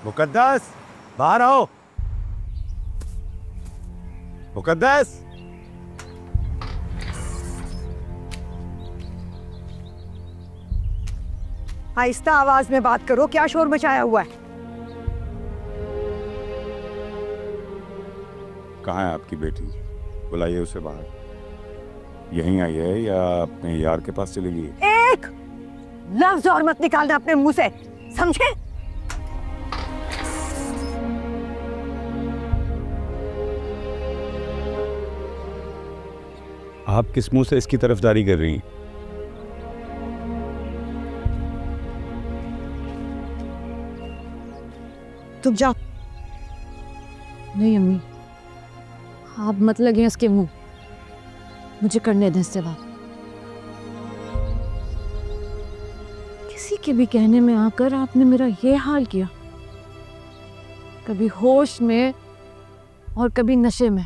मुकद्दस, बाहर आओ। मुकद्दस, आहिस्ता आवाज में बात करो, क्या शोर मचाया हुआ है? कहाँ है आपकी बेटी? बुलाइए उसे बाहर। यहीं आई है या अपने यार के पास चली गई? एक लफ्ज और मत निकालना अपने मुंह से, समझे? आप किस मुंह से इसकी तरफदारी कर रही हैं? तुम जाओ। नहीं अम्मी, आप मत लगे इसके मुंह, मुझे करने दें इससे बात। किसी के भी कहने में आकर आपने मेरा ये हाल किया, कभी होश में और कभी नशे में।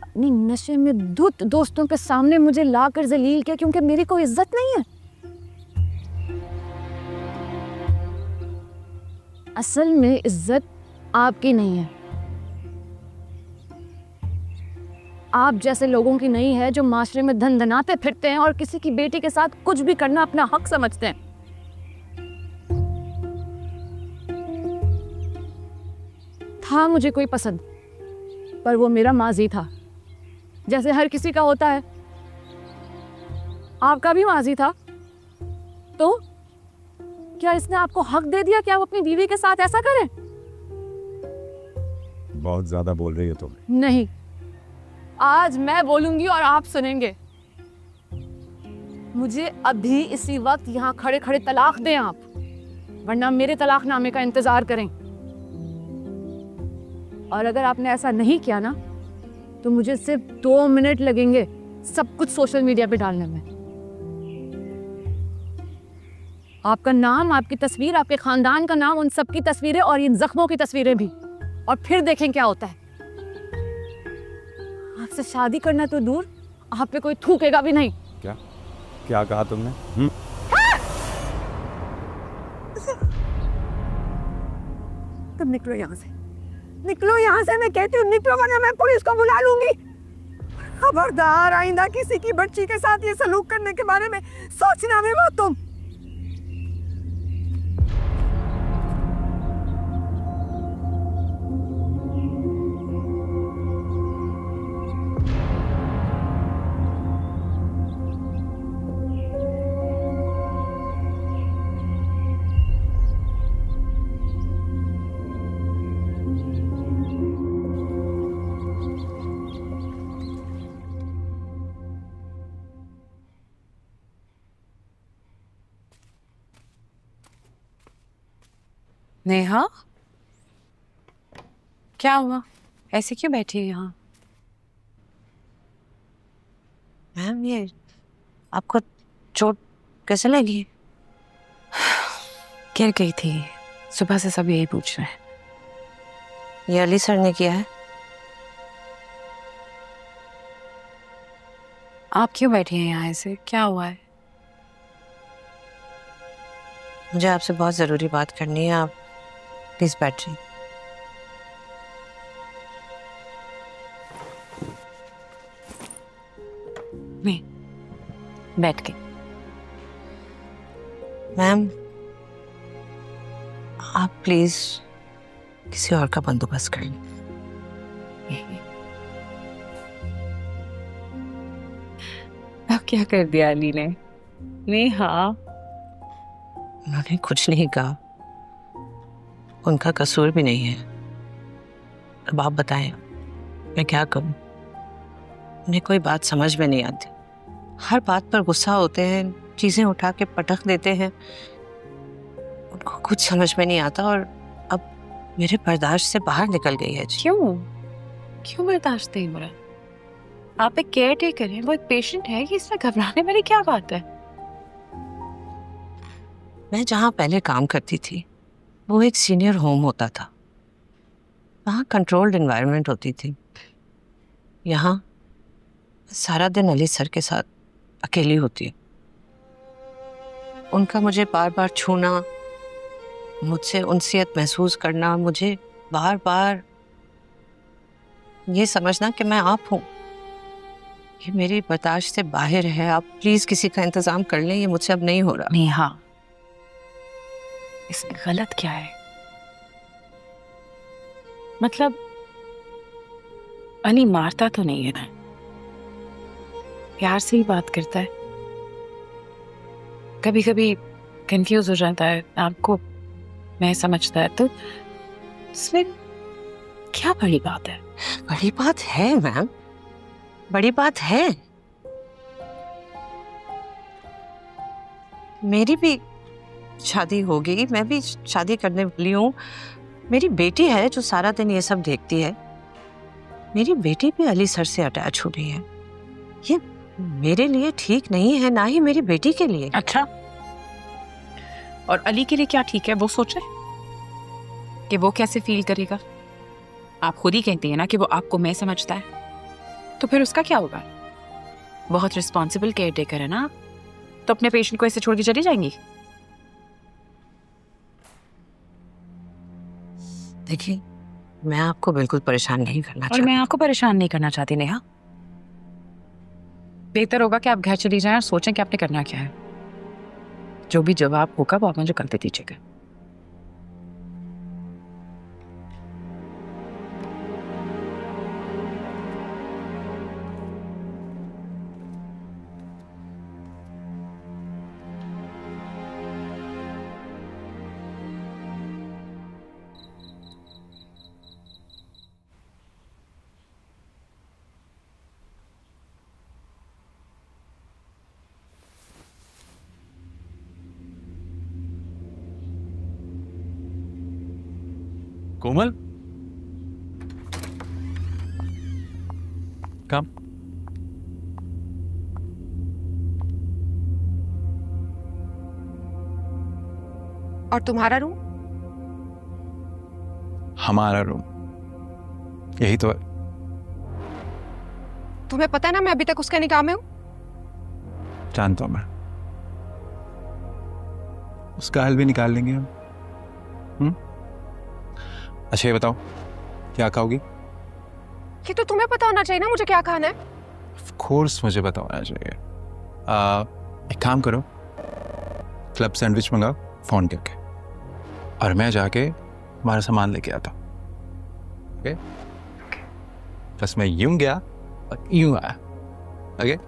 अपनी नशे में धुत दोस्तों के सामने मुझे लाकर जलील किया क्योंकि मेरी कोई इज्जत नहीं है। असल में इज्जत आपकी नहीं है, आप जैसे लोगों की नहीं है जो माशरे में धन धनाते फिरते हैं और किसी की बेटी के साथ कुछ भी करना अपना हक समझते हैं। था मुझे कोई पसंद, पर वो मेरा माजी था, जैसे हर किसी का होता है। आपका भी माजी था, तो क्या इसने आपको हक दे दिया कि आप अपनी बीवी के साथ ऐसा करें? बहुत ज्यादा बोल रही है तुम। नहीं, आज मैं बोलूंगी और आप सुनेंगे। मुझे अभी इसी वक्त यहाँ खड़े खड़े तलाक दें आप, वरना मेरे तलाकनामे का इंतजार करें। और अगर आपने ऐसा नहीं किया ना, तो मुझे सिर्फ 2 मिनट लगेंगे सब कुछ सोशल मीडिया पे डालने में। आपका नाम, आपकी तस्वीर, आपके खानदान का नाम, उन सब की तस्वीरें और इन जख्मों की तस्वीरें भी, और फिर देखें क्या होता है। आपसे शादी करना तो दूर, आप पे कोई थूकेगा भी नहीं। क्या क्या कहा तुमने? तुम निकलो यहाँ से, निकलो यहाँ से, मैं कहती हूँ निकलो, वरना मैं पुलिस को बुला लूंगी। खबरदार, आइंदा किसी की बच्ची के साथ ये सलूक करने के बारे में सोचना भी मत तुम। नेहा, क्या हुआ? ऐसे क्यों बैठी है यहाँ? मैम, ये आपको चोट कैसे लगी? गिर गई थी, सुबह से सब यही पूछ रहे हैं। ये अली सर ने किया है? आप क्यों बैठी हैं यहाँ ऐसे? क्या हुआ है? मुझे आपसे बहुत ज़रूरी बात करनी है, आप प्लीज बैठिए। नहीं, बैठ के। मैम, आप प्लीज किसी और का बंदोबस्त कर लें। अब क्या कर दिया अली ने? नेहा, उन्होंने कुछ नहीं कहा, उनका कसूर भी नहीं है। अब आप बताएं, मैं क्या करूं? उन्हें कोई बात समझ में नहीं आती, हर बात पर गुस्सा होते हैं, चीजें उठा के पटक देते हैं। उनको कुछ समझ में नहीं आता और अब मेरे बर्दाश्त से बाहर निकल गई है जी। क्यों बर्दाश्त नहीं हो रहा? आप एक केयर टेकर हैं, वो एक पेशेंट है, कि इसमें घबराने वाली क्या बात है? मैं जहाँ पहले काम करती थी वो एक सीनियर होम होता था, वहाँ कंट्रोल्ड एनवायरनमेंट होती थी। यहाँ सारा दिन अली सर के साथ अकेली होती हूँ। उनका मुझे बार बार छूना, मुझसे उनसियत महसूस करना, मुझे बार बार ये समझना कि मैं आप हूं, ये मेरी बर्दाश्त से बाहर है। आप प्लीज किसी का इंतजाम कर लें, ये मुझसे अब नहीं हो रहा। नेहा, इसमें गलत क्या है? मतलब अली मारता तो नहीं है ना, प्यार से ही बात करता है, कभी कभी कंफ्यूज हो जाता है, आपको मैं समझता है, तो इसमें क्या बड़ी बात है? बड़ी बात है मैम, बड़ी बात है। मेरी भी शादी होगी, मैं भी शादी करने वाली हूँ। मेरी बेटी है जो सारा दिन ये सब देखती है। मेरी बेटी भी अली सर से अटैच हो गई है। ये मेरे लिए ठीक नहीं है, ना ही मेरी बेटी के लिए। अच्छा, और अली के लिए क्या ठीक है वो सोचे कि वो कैसे फील करेगा? आप खुद ही कहती हैं ना कि वो आपको मैं समझता है, तो फिर उसका क्या होगा? बहुत रिस्पॉन्सिबल केयर टेकर है ना, तो अपने पेशेंट को ऐसे छोड़ के चली जाएंगी? देखिए, मैं आपको बिल्कुल परेशान नहीं करना और चाहती। मैं आपको परेशान नहीं करना चाहती नेहा। बेहतर होगा कि आप घर चली जाएं और सोचें कि आपने करना क्या है। जो भी जवाब होगा वो आप मुझे कल दे दीजिएगा। कोमल, कम। और तुम्हारा रूम? हमारा रूम यही तो है। तुम्हें पता है ना मैं अभी तक उसके निकाह में हूं। जानता हूं मैं, उसका हल भी निकाल लेंगे हम। अच्छा ये बताओ, क्या खाओगी? ये तो तुम्हें पता होना चाहिए ना मुझे क्या खाना है। ऑफ कोर्स मुझे पता होना चाहिए। एक काम करो, क्लब सैंडविच मंगाओ फोन करके, और मैं जाके हमारा सामान लेके आता हूँ। ओके? बस मैं यूं गया और यूं आया। Okay?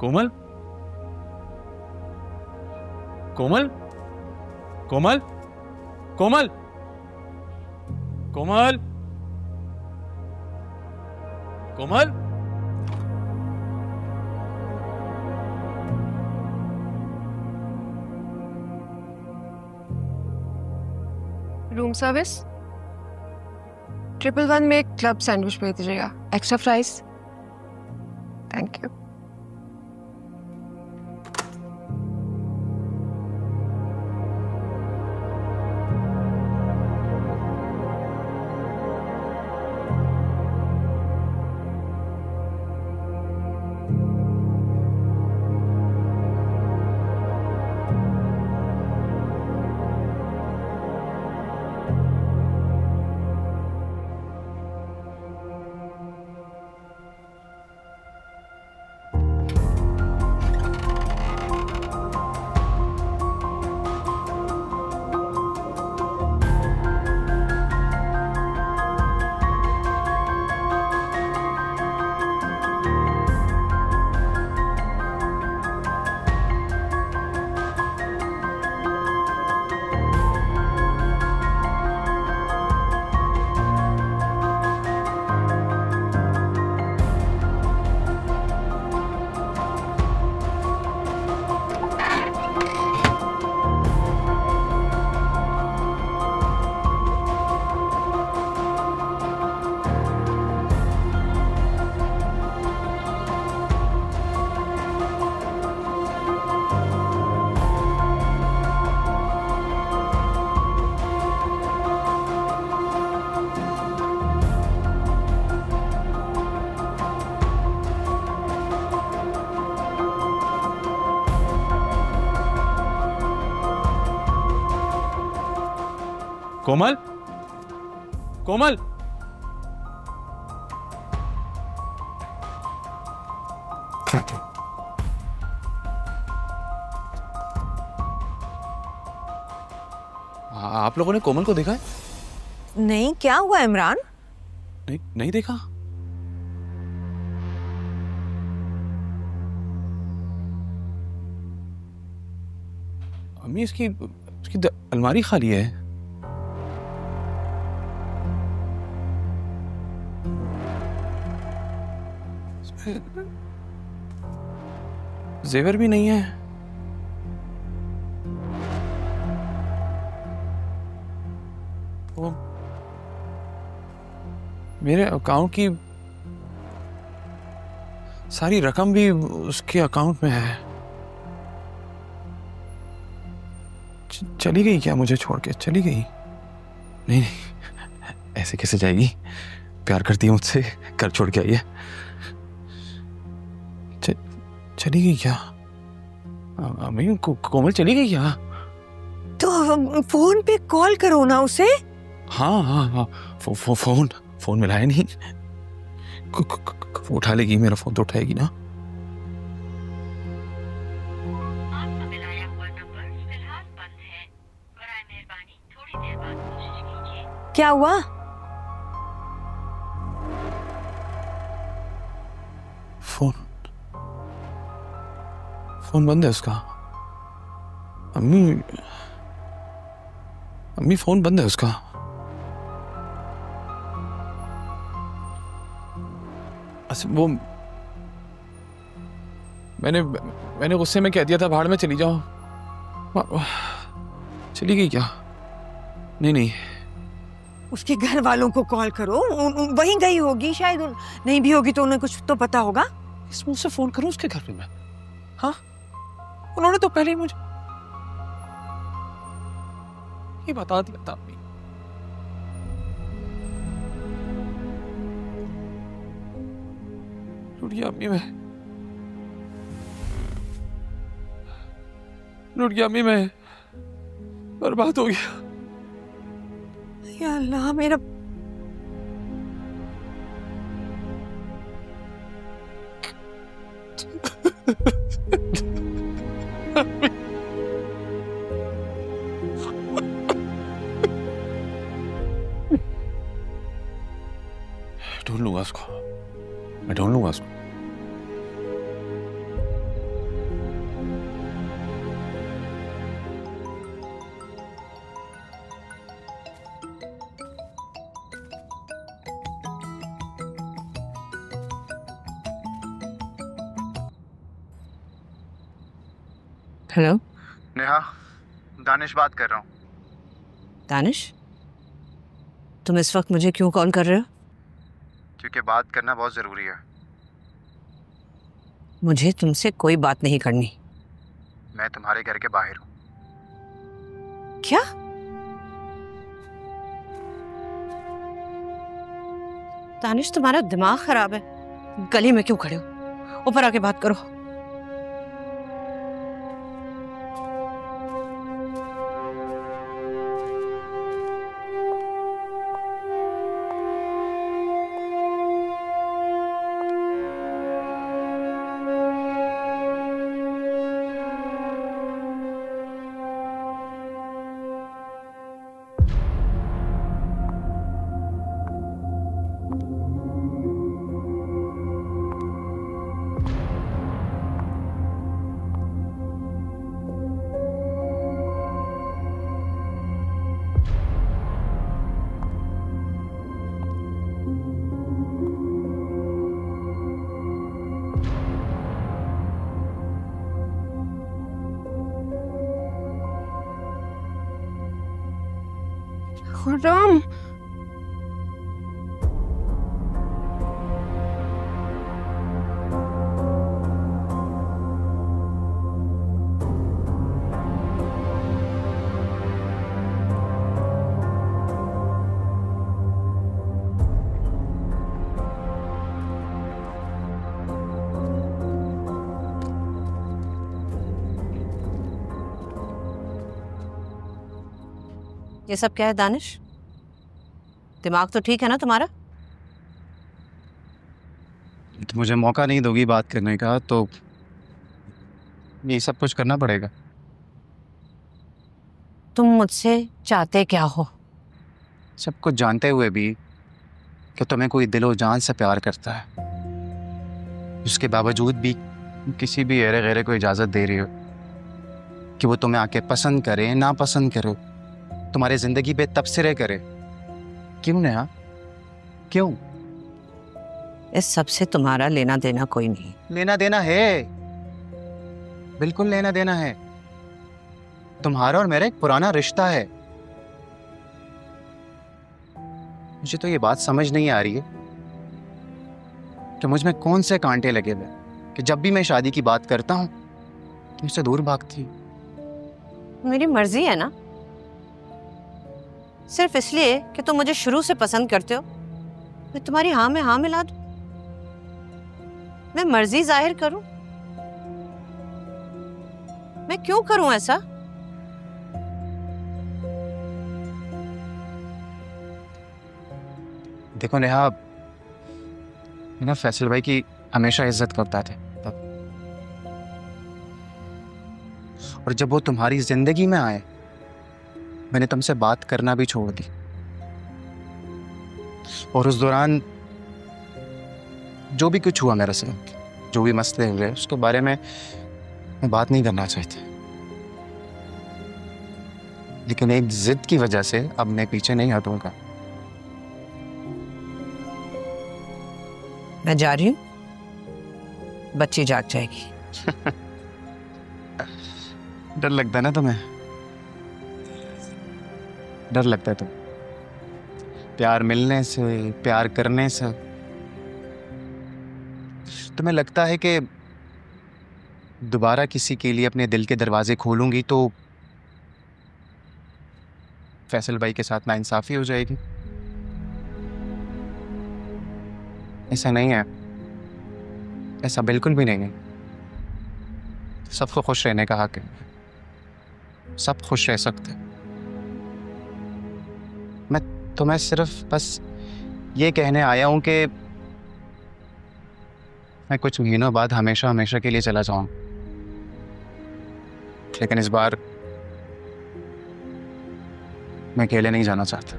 Komal, Komal, Komal, Komal, Komal, Komal. Room service 111 में एक क्लब सैंडविच भेज दीजिएगा, extra fries. Thank you. Komal, Komal. आप लोगों ने कोमल को देखा है? नहीं, क्या हुआ इमरान? नहीं, नहीं देखा। अम्मी, इसकी अलमारी खाली है। जेवर भी नहीं है। वो मेरे अकाउंट की सारी रकम भी उसके अकाउंट में है। चली गई क्या मुझे छोड़ के? चली गई? नहीं नहीं, ऐसे कैसे जाएगी? प्यार करती है मुझसे, घर छोड़ के आई है। चली गई क्या? अम्मी, कोमल चली गई क्या? तो फोन पे कॉल करो ना उसे। हाँ हाँ हाँ, फोन मिलाया नहीं। उठा लेगी, मेरा फोन तो उठाएगी ना। आपका मिलाया हुआ नंबर फिलहाल बंद है। बराए मेहरबानी थोड़ी देर बाद कोशिश कीजिए। क्या हुआ? फोन बंद है उसका। अम्मी फोन बंद है उसका। वो मैंने गुस्से में कह दिया था भाड़ में चली जाओ। चली गई क्या? नहीं नहीं, उसके घर वालों को कॉल करो, वहीं गई होगी शायद। नहीं भी होगी तो उन्हें कुछ तो पता होगा। इस मुंह से फोन करूं उसके घर पे मैं? हाँ, उन्होंने तो पहले ही मुझे ये बता दिया था। अम्मी, लुट गया अम्मी मैं, लुट गया अम्मी मैं, बर्बाद हो गया। या अल्लाह, मेरा ढूंढ लूंगा उसको, मैं ढूंढ लूंगा उसको। हेलो नेहा, दानिश बात कर रहा हूँ। दानिश, तुम इस वक्त मुझे क्यों कॉल कर रहे हो? क्योंकि बात करना बहुत ज़रूरी है। मुझे तुमसे कोई बात नहीं करनी। मैं तुम्हारे घर के बाहर हूँ। क्या? दानिश, तुम्हारा दिमाग खराब है। गली में क्यों खड़े हो? ऊपर आके बात करो। खुर्रम, ये सब क्या है दानिश? दिमाग तो ठीक है ना तुम्हारा? तो मुझे मौका नहीं दोगी बात करने का तो ये सब कुछ करना पड़ेगा। तुम मुझसे चाहते क्या हो? सब कुछ जानते हुए भी कि तुम्हें कोई दिलो जान से प्यार करता है, उसके बावजूद भी किसी भी एरे गैरे को इजाज़त दे रही हो कि वो तुम्हें आके पसंद करे ना पसंद करो, तुम्हारी ज़िंदगी पे तबसरे करे। क्यों नेहा, क्यों? इस सब से तुम्हारा लेना देना कोई नहीं। लेना देना है, बिल्कुल लेना देना है। तुम्हारा और मेरा एक पुराना रिश्ता है। मुझे तो ये बात समझ नहीं आ रही है कि मुझ में कौन से कांटे लगे हुए कि जब भी मैं शादी की बात करता हूं तो मुझसे दूर भागती। मेरी मर्जी है ना, सिर्फ इसलिए कि तुम मुझे शुरू से पसंद करते हो मैं तुम्हारी हाँ में हाँ मिला दूं? मैं मर्जी जाहिर करूं? मैं क्यों करूं ऐसा? देखो नेहा, मैं ना फैसल भाई की हमेशा इज्जत करता था तब, और जब वो तुम्हारी जिंदगी में आए मैंने तुमसे बात करना भी छोड़ दी। और उस दौरान जो भी कुछ हुआ मेरे साथ, जो भी मसले हुए, उसके बारे में मैं बात नहीं करना चाहता, लेकिन एक जिद की वजह से अब मैं पीछे नहीं हटूंगा। मैं जा रही हूँ, बच्ची जाग जाएगी। डर लगता है ना तुम्हें? डर लगता है प्यार मिलने से, प्यार करने से? तुम्हें लगता है कि दोबारा किसी के लिए अपने दिल के दरवाजे खोलूंगी तो फैसल भाई के साथ नाइंसाफी हो जाएगी? ऐसा नहीं है, ऐसा बिल्कुल भी नहीं है। सबको खुश रहने का हक है, सब खुश रह सकते। मैं तुम्हें सिर्फ बस ये कहने आया हूं कि मैं कुछ महीनों बाद हमेशा हमेशा के लिए चला जाऊं, लेकिन इस बार मैं अकेले नहीं जाना चाहता।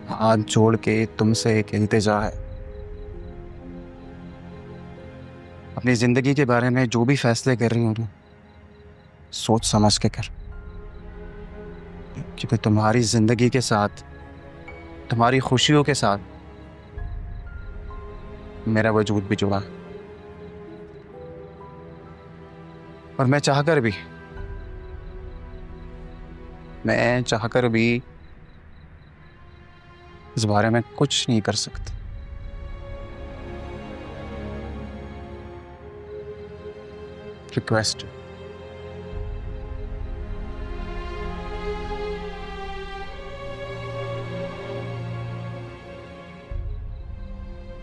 हाथ जोड़ के तुमसे एक इल्तिजा है, अपनी जिंदगी के बारे में जो भी फैसले कर रही हूं सोच समझ के कर, क्योंकि तुम्हारी जिंदगी के साथ, तुम्हारी खुशियों के साथ मेरा वजूद भी जुड़ा है। और मैं चाहकर भी इस बारे में कुछ नहीं कर सकता। रिक्वेस्ट,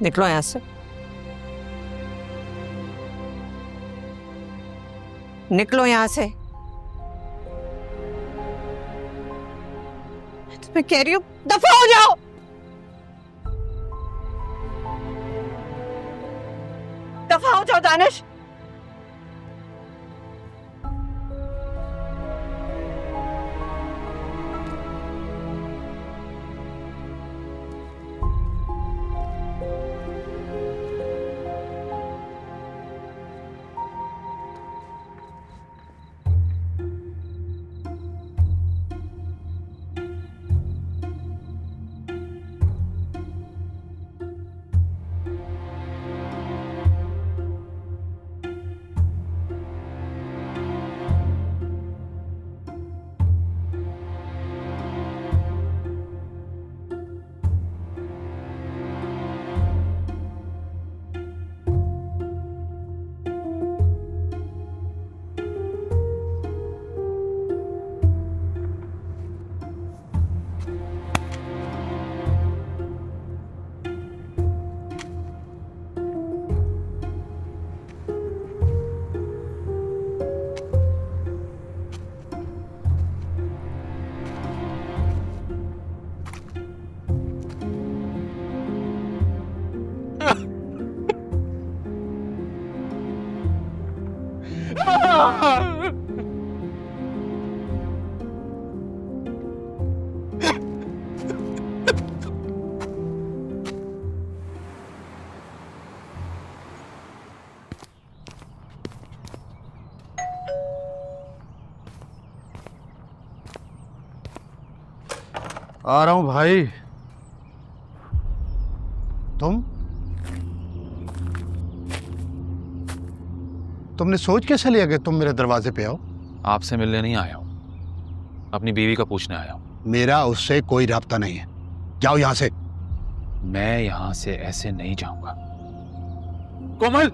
निकलो यहां से, निकलो यहां से। मैं तुम्हें कह रही हूं दफा हो जाओ। दफा हो जाओ दानिश। आ रहा हूं भाई। तुमने सोच कैसे लिया कि तुम मेरे दरवाजे पे आओ? आपसे मिलने नहीं आया हूं, अपनी बीवी का पूछने आया हूं। मेरा उससे कोई राब्ता नहीं है, जाओ यहां से। मैं यहां से ऐसे नहीं जाऊंगा। कोमल,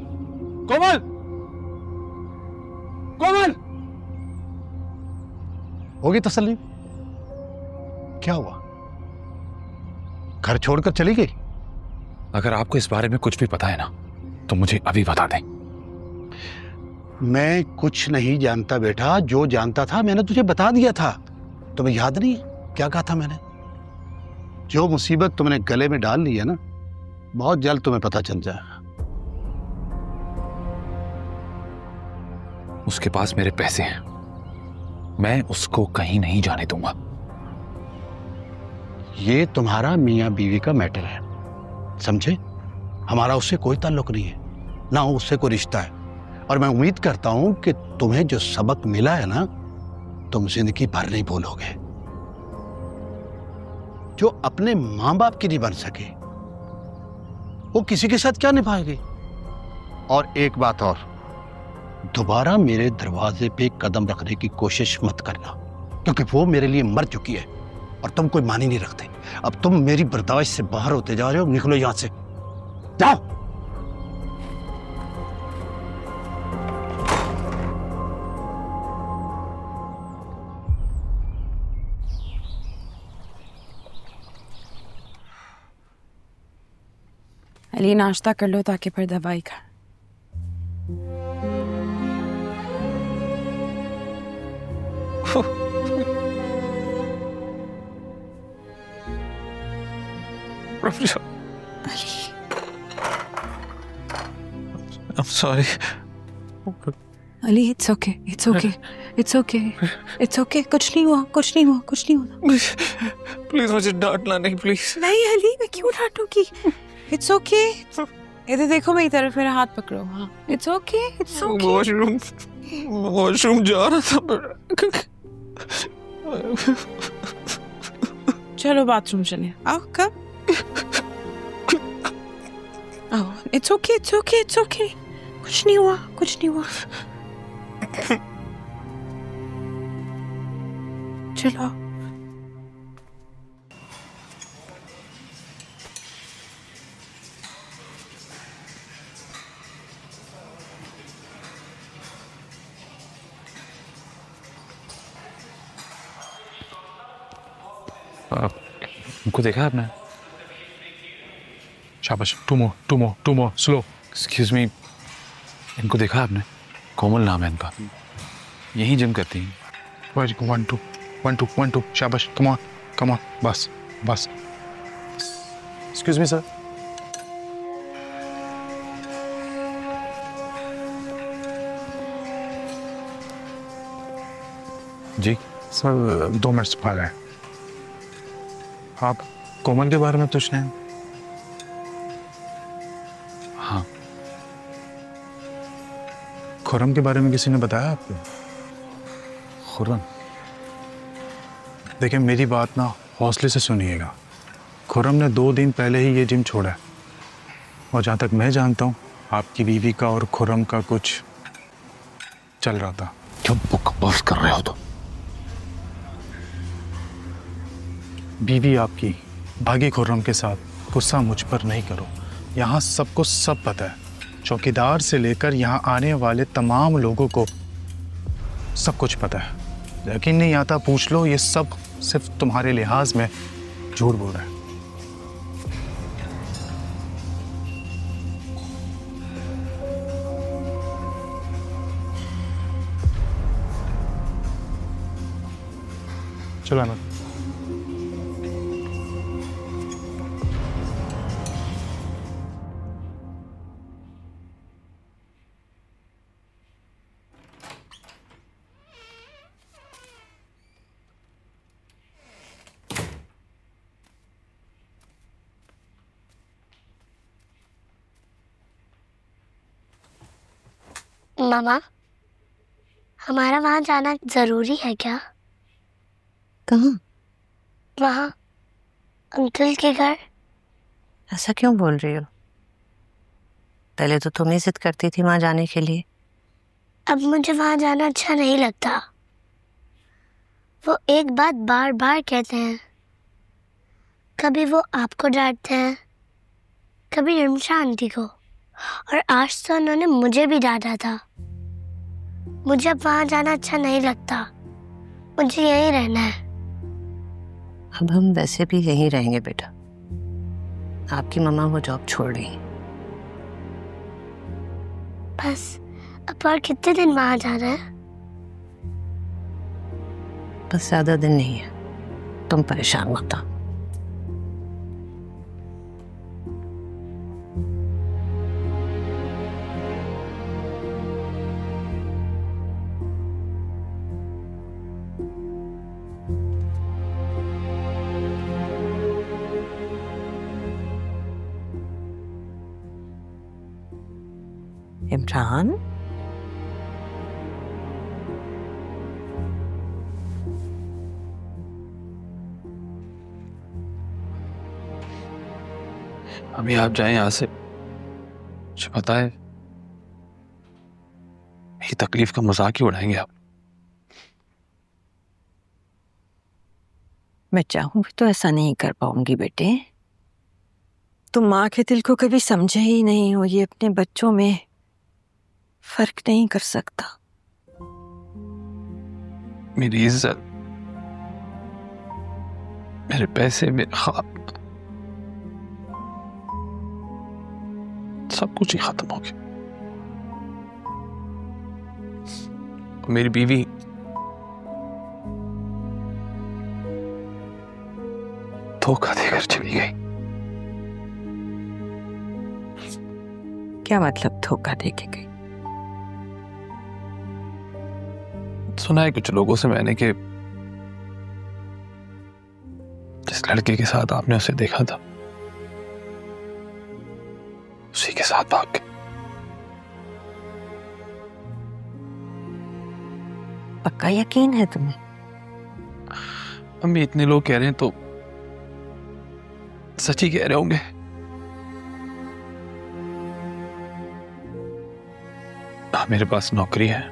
कोमल, कोमल! होगी तसल्ली? क्या हुआ? घर छोड़कर चली गई? अगर आपको इस बारे में कुछ भी पता है ना तो मुझे अभी बता दें। मैं कुछ नहीं जानता बेटा, जो जानता था मैंने तुझे बता दिया था। तुम्हें याद नहीं क्या कहा था मैंने? जो मुसीबत तुमने गले में डाल ली है ना, बहुत जल्द तुम्हें पता चल जाएगा। उसके पास मेरे पैसे हैं, मैं उसको कहीं नहीं जाने दूंगा। ये तुम्हारा मियां बीवी का मैटर है, समझे? हमारा उससे कोई ताल्लुक नहीं है, ना उससे कोई रिश्ता है। और मैं उम्मीद करता हूं कि तुम्हें जो सबक मिला है ना, तुम जिंदगी भर नहीं भूलोगे। जो अपने मां बाप की नहीं बन सके वो किसी के साथ क्या निभाएगी? और एक बात और, दोबारा मेरे दरवाजे पे कदम रखने की कोशिश मत करना, क्योंकि वो मेरे लिए मर चुकी है और तुम कोई मानी नहीं रखते। अब तुम मेरी बर्दाश्त से बाहर होते जा रहे हो, निकलो यहां से, जाओ। अली नाश्ता कर लो ताकि फिर दवाई खा। I'm sorry. Ali it's okay, it's okay, it's okay, it's okay, कुछ नहीं हुआ, कुछ नहीं हुआ, कुछ नहीं हुआ। प्लीज मुझे डांटना नहीं, प्लीज। नहीं अली, मैं क्यों डांटूंगी? It's okay. इधर देखो, मेरी तरफ, मेरा हाथ पकड़ो। हाँ, it's okay, it's okay. Washroom जा रहा था। चलो बाथरूम चले, आओ। कब? आओ, it's okay, it's okay, it's okay. कुछ नहीं हुआ, कुछ नहीं हुआ। चलो। उनको देखा आपने? शाबाश, two more, slow. Excuse me, इनको देखा आपने? कोमल नाम है इनका, यही जिम करती हैं। 1 2 शाबाश, कम ऑन, बस। Excuse me sir. जी सर 2 मिनट से पहले आप कोमल के बारे में पूछ रहे हैं? हाँ। खुर्रम के बारे में किसी ने बताया आपको? खुर्रम? देखिए मेरी बात ना हौसले से सुनिएगा। खुर्रम ने 2 दिन पहले ही ये जिम छोड़ा है, और जहाँ तक मैं जानता हूँ आपकी बीवी का और खुर्रम का कुछ चल रहा था। क्यों बकवास कर रहे हो तुम? बीवी आपकी भागी खुर्रम के साथ, गुस्सा मुझ पर नहीं करो। यहाँ सबको सब पता है, चौकीदार से लेकर यहाँ आने वाले तमाम लोगों को सब कुछ पता है। यकीन नहीं आता, पूछ लो। ये सब सिर्फ तुम्हारे लिहाज में झूठ बोल रहा है। चलो अहमद। मामा, हमारा वहां जाना जरूरी है क्या? कहाँ? वहां, अंकल के घर। ऐसा क्यों बोल रही हो? पहले तो तुम ही जिद करती थी वहां जाने के लिए। अब मुझे वहां जाना अच्छा नहीं लगता। वो एक बात बार बार कहते हैं। कभी वो आपको डांटते हैं, कभी रिमशा आंटी को, और आज तो उन्होंने मुझे भी डांटा था। मुझे अब वहां जाना अच्छा नहीं लगता। मुझे यहीं रहना है। अब हम वैसे भी यहीं रहेंगे बेटा। आपकी मम्मा वो जॉब छोड़ रही हैं। बस अब और कितने दिन वहां जाना है? बस ज्यादा दिन नहीं है, तुम परेशान मत हो। इमरान, अभी आप जाएं यहाँ से। मुझे पता है ये तकलीफ का मजाक ही उड़ाएंगे आप। मैं चाहूंगी तो ऐसा नहीं कर पाऊंगी बेटे। तुम माँ के दिल को कभी समझे ही नहीं हो। ये अपने बच्चों में फर्क नहीं कर सकता। मेरी इज्जत, मेरे पैसे, मेरे ख्वाब, सब कुछ ही खत्म हो गया। मेरी बीवी धोखा देकर चली गई। क्या मतलब धोखा देके गई? सुना है कुछ लोगों से मैंने कि जिस लड़के के साथ आपने उसे देखा था उसी के साथ भाग गए। पक्का यकीन है तुम्हें? अम्मी, इतने लोग कह रहे हैं तो सच ही कह रहे होंगे। ना मेरे पास नौकरी है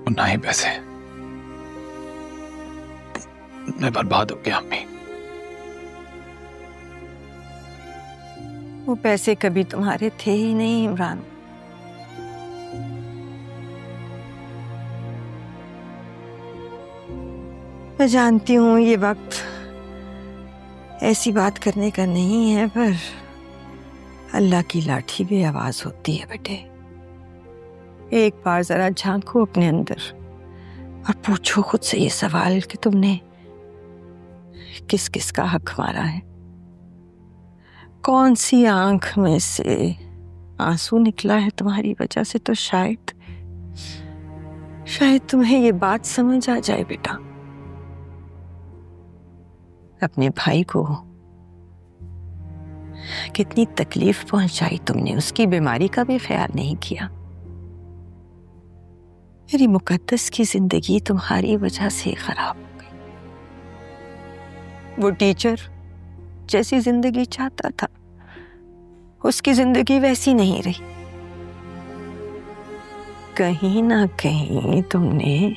और ना ही पैसे। मैं बर्बाद हो गया अम्मी। वो पैसे कभी तुम्हारे थे ही नहीं इमरान। मैं जानती हूँ ये वक्त ऐसी बात करने का नहीं है, पर अल्लाह की लाठी भी आवाज होती है बेटे। एक बार जरा झांको अपने अंदर और पूछो खुद से ये सवाल कि तुमने किस किस का हक मारा है। कौन सी आंख में से आंसू निकला है तुम्हारी वजह से, तो शायद तुम्हें ये बात समझ आ जाए बेटा। अपने भाई को कितनी तकलीफ पहुंचाई तुमने, उसकी बीमारी का भी ख्याल नहीं किया। मेरी मुकद्दस की जिंदगी तुम्हारी वजह से खराब हो गई। वो टीचर जैसी जिंदगी चाहता था उसकी जिंदगी वैसी नहीं रही। कहीं ना कहीं तुमने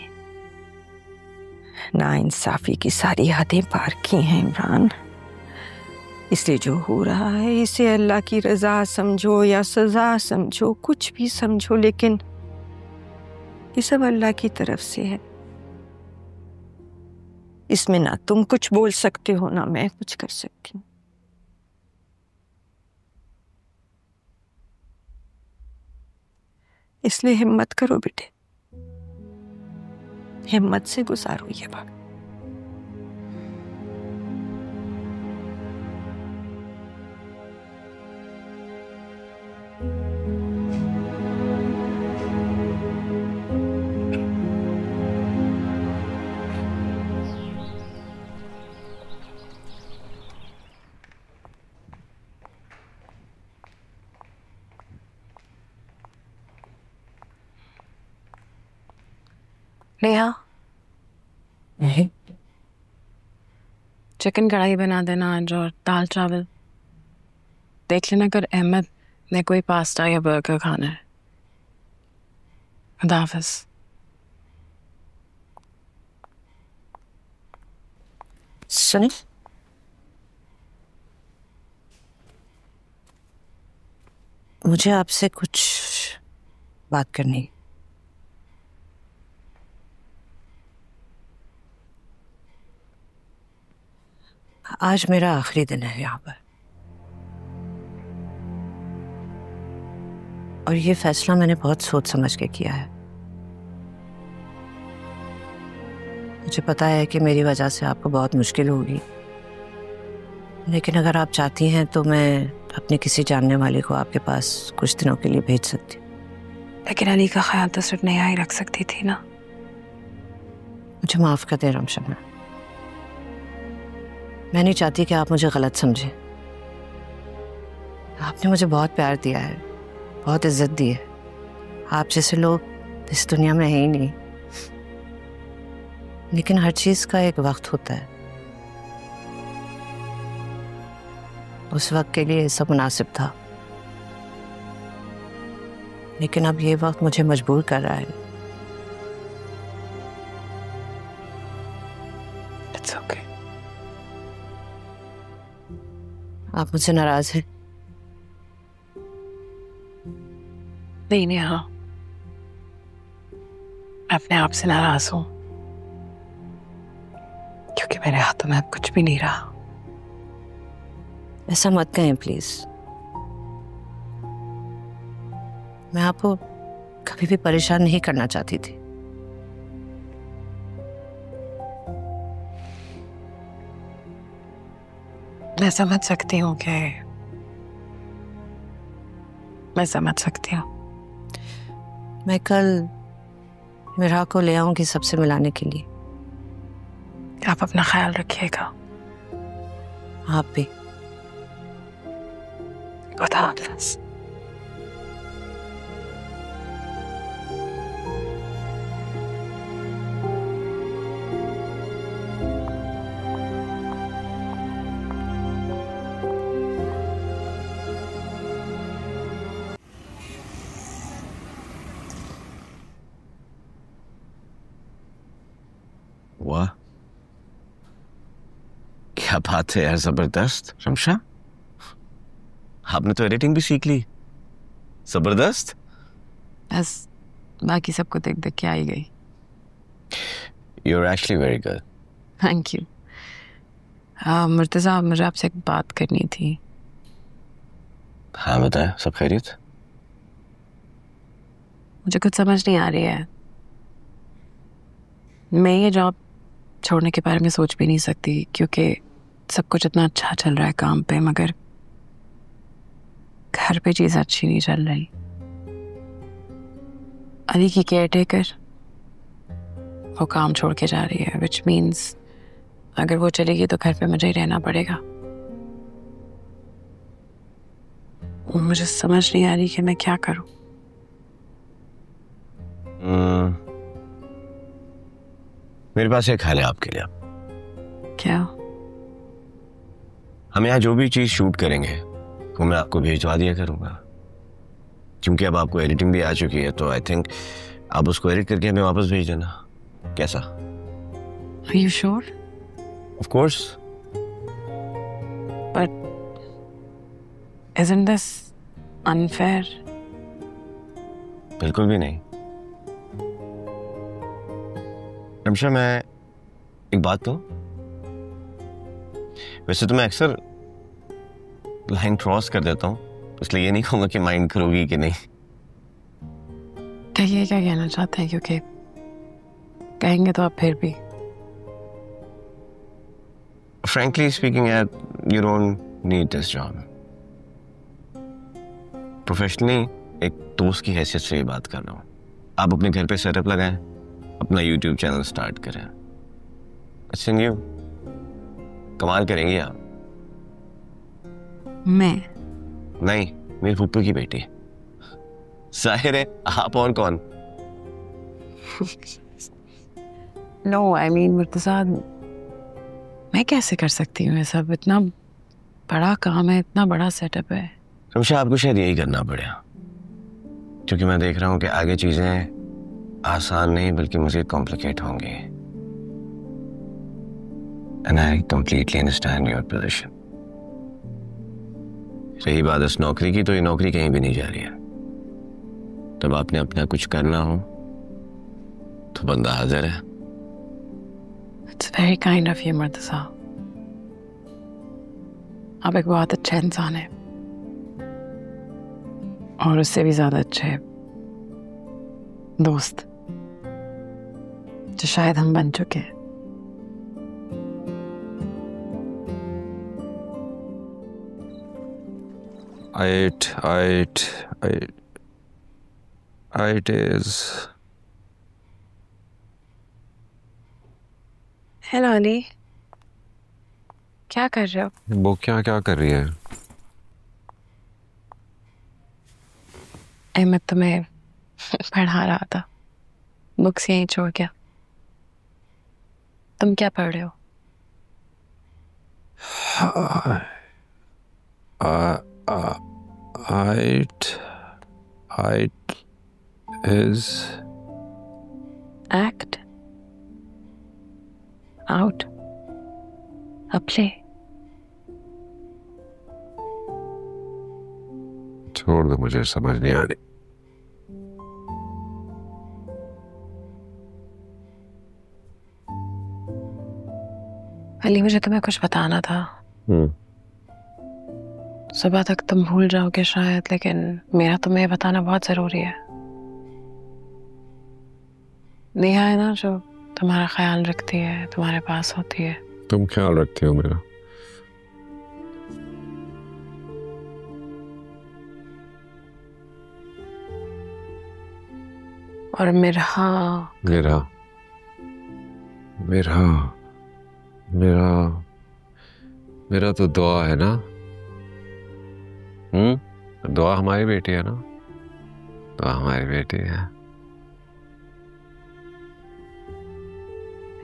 नाइंसाफी की सारी हदें पार की हैं इमरान। इसलिए जो हो रहा है इसे अल्लाह की रजा समझो या सजा समझो, कुछ भी समझो, लेकिन ये सब अल्लाह की तरफ से है। इसमें ना तुम कुछ बोल सकते हो ना मैं कुछ कर सकती हूँ। इसलिए हिम्मत करो बेटे, हिम्मत से गुजारो ये वक्त। नेहा, चिकन कढ़ाई बना देना आज और दाल चावल। देख लेना अगर अहमद ने कोई पास्ता या बर्गर खाना है। खुदा हाफिज़। सुनी, मुझे आपसे कुछ बात करनी है। आज मेरा आखिरी दिन है यहाँ पर, और ये फैसला मैंने बहुत सोच समझ के किया है। मुझे पता है कि मेरी वजह से आपको बहुत मुश्किल होगी, लेकिन अगर आप चाहती हैं तो मैं अपने किसी जानने वाले को आपके पास कुछ दिनों के लिए भेज सकती हूँ। लेकिन अली का ख्याल तो सिर्फ नेहा ही रख सकती थी ना। मुझे माफ कर दे रमशना, मैं नहीं चाहती कि आप मुझे गलत समझें। आपने मुझे बहुत प्यार दिया है, बहुत इज्जत दी है। आप जैसे लोग इस दुनिया में है ही नहीं। लेकिन हर चीज का एक वक्त होता है। उस वक्त के लिए सब मुनासिब था, लेकिन अब ये वक्त मुझे मजबूर कर रहा है। It's okay. आप मुझसे नाराज हैं? नहीं नेहा, अपने आप से नाराज हूं क्योंकि मेरे हाथों में अब कुछ भी नहीं रहा। ऐसा मत कहें प्लीज। मैं आपको कभी भी परेशान नहीं करना चाहती थी। मैं समझ सकती हूँ कि मैं समझ सकती हूँ। मैं कल मिरा को ले आऊंगी सबसे मिलाने के लिए। आप अपना ख्याल रखिएगा। आप भी। खुदा हाफिज़। वाह, क्या बात है यार, जबरदस्त। शमशा, आपने तो एडिटिंग भी सीख ली। जबरदस्त। बस बाकी सबको देख देख के आई गई। You're actually very good. Thank you. Murtaza, मुझे आपसे एक बात करनी थी। हाँ बताएं, सब खैरियत? मुझे कुछ समझ नहीं आ रही है। मैं ये जॉब छोड़ने के बारे में सोच भी नहीं सकती क्योंकि सब कुछ इतना अच्छा चल रहा है काम पे, मगर घर पे चीज़ अच्छी नहीं चल रही। अली की केयरटेकर वो काम छोड़ के जा रही है, विच मीन्स अगर वो चलेगी तो घर पे मुझे ही रहना पड़ेगा। मुझे समझ नहीं आ रही कि मैं क्या करूं। मेरे पास एक ख्याल है आपके लिए। क्या? हम यहाँ जो भी चीज शूट करेंगे वो मैं आपको भेजवा दिया करूंगा, क्योंकि अब आपको एडिटिंग भी आ चुकी है, तो आई थिंक आप उसको एडिट करके हमें वापस भेज देना। कैसा? Are you sure? Of course. But isn't this unfair? बिल्कुल भी नहीं। रमशा, मैं एक बात कहूं, वैसे तो मैं अक्सर लाइन क्रॉस कर देता हूं, इसलिए ये नहीं कहूंगा कि माइंड करोगी कि नहीं। कहिए क्या कहना चाहते हैं, क्योंकि कहेंगे तो आप फिर भी। Frankly speaking, you don't need this job. Professionally, एक दोस्त की हैसियत से ये बात कर रहा हूँ। आप अपने घर पे सेटअप लगाएं, अपना YouTube चैनल स्टार्ट करें। It's in you. कमाल करेंगे आप। मैं? नहीं, मेरी फूफू की बेटी। जाहिर है, आप और कौन? नो आई मीन मुर्तज़ा, मैं कैसे कर सकती हूँ ये सब? इतना बड़ा काम है, इतना बड़ा सेटअप है। रमशा, आपको शायद यही करना पड़ेगा, क्योंकि मैं देख रहा हूँ कि आगे चीजें आसान नहीं बल्कि मज़ीद कॉम्प्लिकेट होंगी। And I completely understand your position. रही बात इस नौकरी की, तो ये नौकरी कहीं भी नहीं जा रही है। तब आपने अपना कुछ करना हो तो बंदा हाजिर है। It's very kind of you, Murtaza. आप एक बहुत अच्छे इंसान हैं, और उससे भी ज्यादा अच्छे दोस्त जो शायद हम बन चुके हैं। It is. हेलो अली, क्या कर रहे हो? वो क्या कर रही है? अहमद तुम्हें पढ़ा रहा था, बुक्स यहीं छोड़ गया। तुम क्या पढ़ रहे हो? It is. Act out a play. छोड़ दो, मुझे समझ नहीं आ रही। अली, मुझे तुम्हें कुछ बताना था। सुबह तक तुम भूल जाओगे शायद, लेकिन मेरा तुम्हें बताना बहुत जरूरी है। नेहा है ना, जो तुम्हारा ख्याल रखती है, तुम्हारे पास होती है। तुम ख्याल रखती हो मेरा? और मेरा तो दुआ है ना। दुआ हमारी बेटी है ना, दुआ हमारी बेटी है।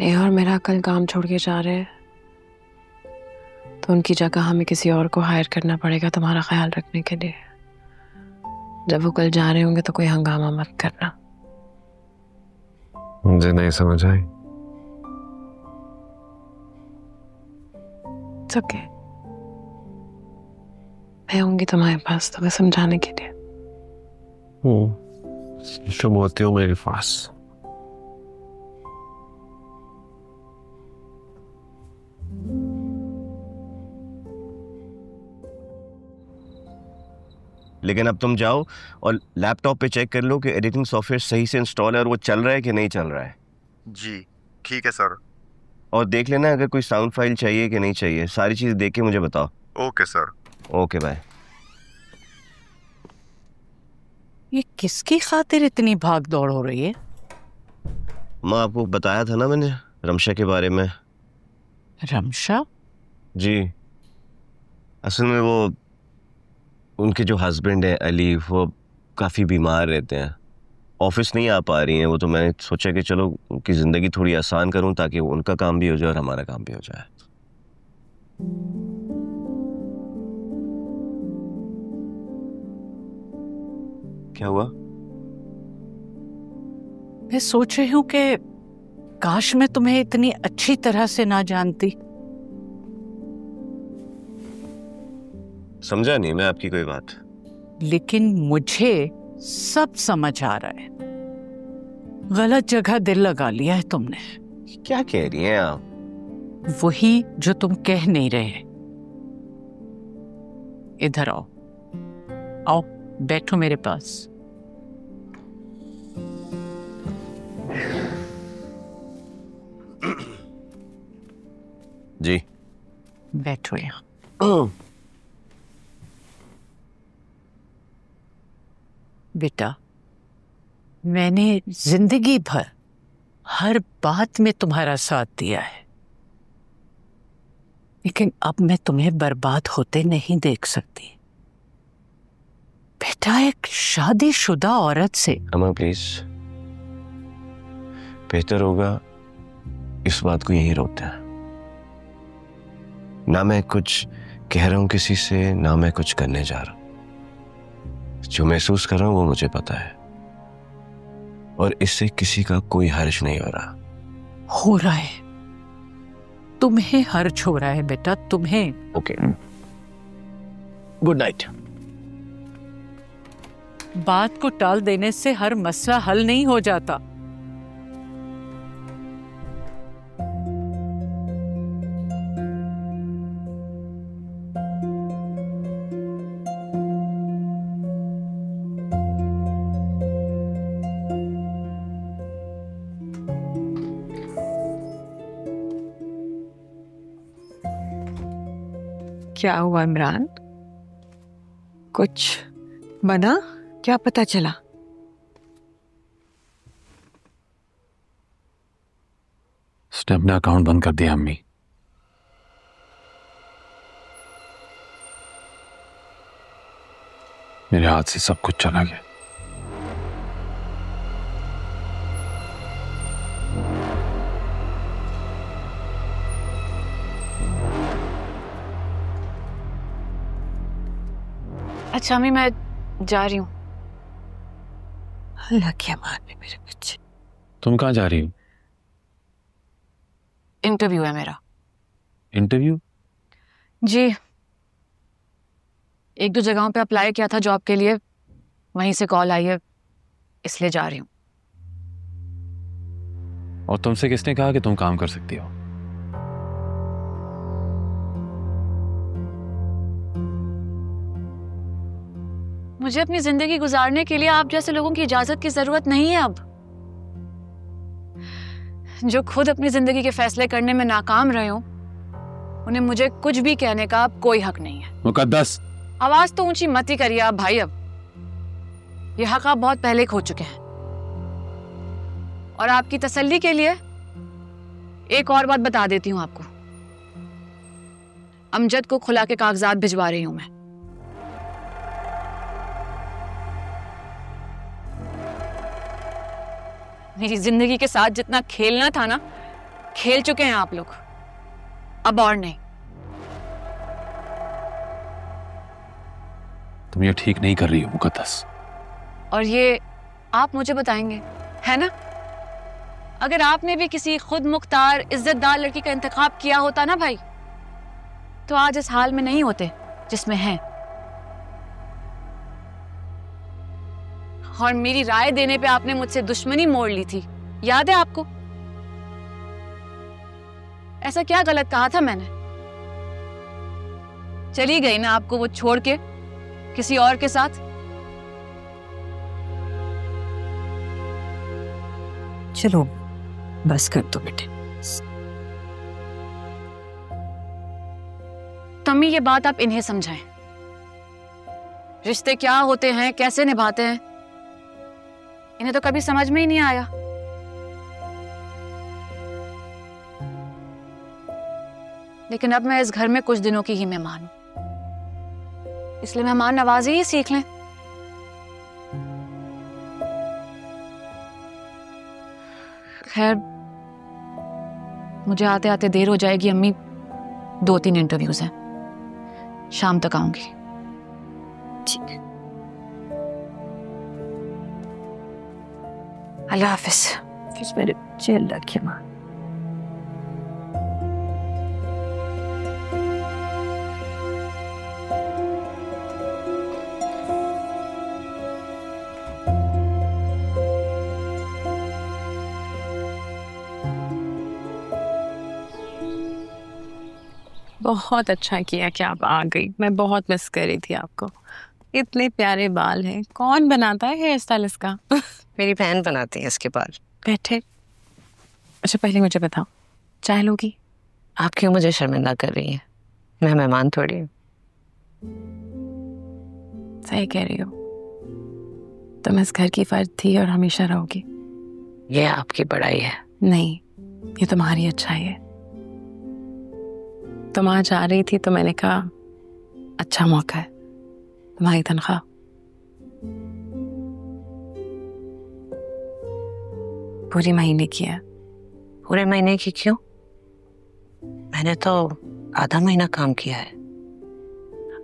नेहा और मेरा कल काम छोड़ के जा रहे हैं, तो उनकी जगह हमें किसी और को हायर करना पड़ेगा तुम्हारा ख्याल रखने के लिए। जब वो कल जा रहे होंगे तो कोई हंगामा मत करना। मुझे नहीं समझ आई। It's okay. मैं होंगी तुम्हारे पास तुम्हें समझाने के लिए। तुम होती हो मेरे पास। लेकिन अब तुम जाओ और लैपटॉप पे चेक कर लो कि एडिटिंग सॉफ्टवेयर सही से इंस्टॉल है और वो चल रहा है कि नहीं चल रहा है। जी ठीक है सर। और देख लेना अगर कोई साउंड फाइल चाहिए कि नहीं चाहिए, सारी चीज़ देख के मुझे बताओ। Okay sir. Okay bye. ये किसकी खातिर इतनी भाग दौड़ हो रही है? माँ, आपको बताया था ना मैंने रमशा के बारे में। रमशा? जी, असल में वो उनके जो हस्बैंड है अली, वो काफ़ी बीमार रहते हैं, ऑफिस नहीं आ पा रही हैं वो। तो मैंने सोचा कि चलो उनकी ज़िंदगी थोड़ी आसान करूं ताकि उनका काम भी हो जाए और हमारा काम भी हो जाए। क्या हुआ? मैं सोच रही हूँ कि काश मैं तुम्हें इतनी अच्छी तरह से ना जानती। समझा नहीं मैं आपकी कोई बात। लेकिन मुझे सब समझ आ रहा है। गलत जगह दिल लगा लिया है तुमने। क्या कह रही हैं आप? वही जो तुम कह नहीं रहे। इधर आओ, आओ बैठो मेरे पास। जी बैठो यहाँ। बेटा, मैंने जिंदगी भर हर बात में तुम्हारा साथ दिया है, लेकिन अब मैं तुम्हें बर्बाद होते नहीं देख सकती। बेटा, एक शादीशुदा औरत से। अम्मा प्लीज, बेहतर होगा इस बात को यहीं रोकते हैं। ना मैं कुछ कह रहा हूं किसी से, ना मैं कुछ करने जा रहा हूं। जो महसूस कर रहा हूं वो मुझे पता है, और इससे किसी का कोई हर्ज नहीं हो रहा। हो रहा है, तुम्हें हर्ज हो रहा है बेटा, तुम्हें। Okay, good night. बात को टाल देने से हर मसला हल नहीं हो जाता। क्या हुआ इमरान? कुछ बना? क्या पता चला? उसने अपना अकाउंट बंद कर दिया अम्मी। मेरे हाथ से सब कुछ चला गया। अच्छा अम्मी, मैं जा रही हूँ। अल्लाह की अमान में मेरे बच्चे। तुम कहाँ जा रही हो? इंटरव्यू है मेरा। इंटरव्यू? जी, एक दो जगहों पे अप्लाई किया था जॉब के लिए, वहीं से कॉल आई है, इसलिए जा रही हूँ। और तुमसे किसने कहा कि तुम काम कर सकती हो? मुझे अपनी जिंदगी गुजारने के लिए आप जैसे लोगों की इजाजत की जरूरत नहीं है अब। जो खुद अपनी जिंदगी के फैसले करने में नाकाम रहे हो, उन्हें मुझे कुछ भी कहने का अब कोई हक नहीं है। मुकद्दस, आवाज तो ऊंची मत ही करिए आप भाई। अब ये हक आप बहुत पहले खो चुके हैं। और आपकी तसल्ली के लिए एक और बात बता देती हूँ आपको। अमजद को खुला के कागजात भिजवा रही हूं मैं। मेरी जिंदगी के साथ जितना खेलना था ना, खेल चुके हैं आप लोग, अब और नहीं। तुम ये ठीक नहीं कर रही हो मुकद्दस। और ये आप मुझे बताएंगे, है ना? अगर आपने भी किसी खुद मुख्तार इज्जतदार लड़की का इंतखाब किया होता ना भाई, तो आज इस हाल में नहीं होते जिसमें हैं। और मेरी राय देने पे आपने मुझसे दुश्मनी मोड़ ली थी, याद है आपको? ऐसा क्या गलत कहा था मैंने? चली गई ना आपको वो छोड़ के किसी और के साथ। चलो बस कर दो बेटे। तम्मी, ये बात आप इन्हें समझाएं। रिश्ते क्या होते हैं, कैसे निभाते हैं, इन्हें तो कभी समझ में ही नहीं आया। लेकिन अब मैं इस घर में कुछ दिनों की ही मेहमान हूं, इसलिए मेहमान नवाजी ही सीख लें। खैर, मुझे आते आते देर हो जाएगी अम्मी, 2-3 इंटरव्यूज हैं, शाम तक आऊंगी। ठीक है, अल्लाह हाफिज। मेरे बच्चे, अल्लाह की अमान। बहुत अच्छा किया कि आप आ गई, मैं बहुत मिस कर रही थी आपको। इतने प्यारे बाल हैं, कौन बनाता है हेयर स्टाइलिस्ट का? मेरी बहन बनाती है इसके बाल। बैठे। अच्छा पहले मुझे बताओ, चाय लोगी? आप क्यों मुझे शर्मिंदा कर रही हैं? मैं मेहमान थोड़ी हूँ। सही कह रही हो, तुम इस घर की फर्द थी और हमेशा रहोगी। ये आपकी बड़ाई है। नहीं, ये तुम्हारी अच्छाई है। तुम आज आ रही थी तो मैंने कहा अच्छा मौका है, तुम्हारी तनख्वाह। पूरी महीने की है, पूरे महीने की क्यों? मैंने तो आधा महीना काम किया है।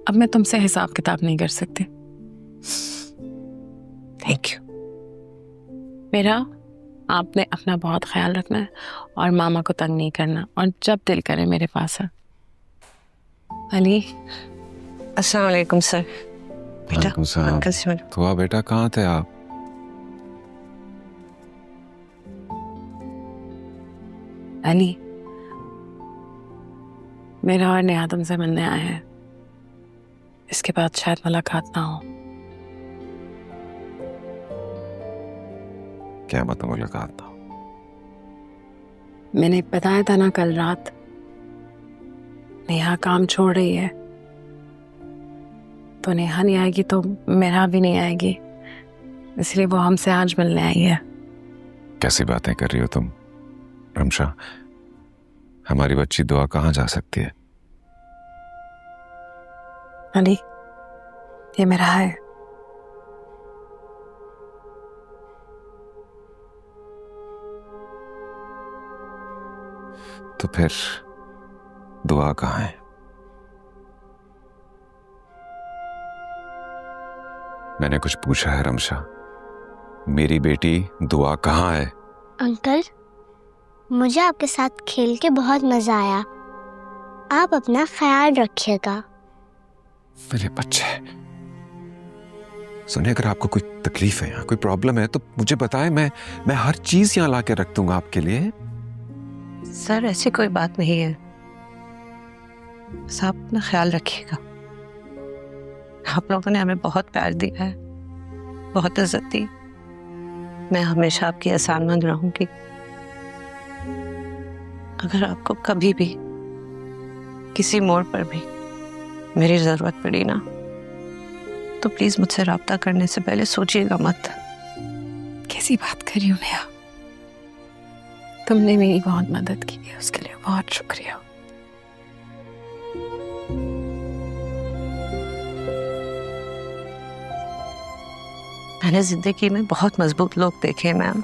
अब मैं तुमसे हिसाब किताब नहीं कर सकती। Thank you. मेरा आपने अपना बहुत ख्याल रखना है और मामा को तंग नहीं करना, और जब दिल करे मेरे पास है। अली। अस्सलाम वालेकुम सर। बेटा अंकल से मिलो। दुआ बेटा, कहाँ थे आप? अली, मेरा और नेहा तुमसे मिलने आए हैं। इसके बाद शायद मुलाकात ना हो। क्या मतलब मुलाकात ना हो? मैंने बताया था ना कल रात, नेहा काम छोड़ रही है, तो नेहा नहीं आएगी तो मेरा भी नहीं आएगी, इसलिए वो हमसे आज मिलने आई है। कैसी बातें कर रही हो तुम रमशा? हमारी बच्ची दुआ कहाँ जा सकती है? अली, ये मेरा है। तो फिर दुआ कहाँ है? मैंने कुछ पूछा है रमशा? मेरी बेटी दुआ कहाँ है? अंकल, मुझे आपके साथ खेल के बहुत मजा आया। आप अपना ख्याल रखिएगा। मेरे बच्चे, सुनिए, अगर आपको कोई तकलीफ है, यहाँ कोई प्रॉब्लम है तो मुझे बताएं, मैं हर चीज यहाँ ला के रख दूंगा आपके लिए। सर ऐसी कोई बात नहीं है, बस आप अपना ख्याल रखिएगा। आप लोगों ने हमें बहुत प्यार दिया है, बहुत इज्जत दी। मैं हमेशा आपकी एहसानमंद रहूंगी। अगर आपको कभी भी किसी मोड़ पर भी मेरी जरूरत पड़ी ना, तो प्लीज मुझसे राब्ता करने से पहले सोचिएगा मत। कैसी बात कर रही हो नेहा? तुमने मेरी बहुत मदद की है, उसके लिए बहुत शुक्रिया। मैंने जिंदगी में बहुत मजबूत लोग देखे हैं मैम,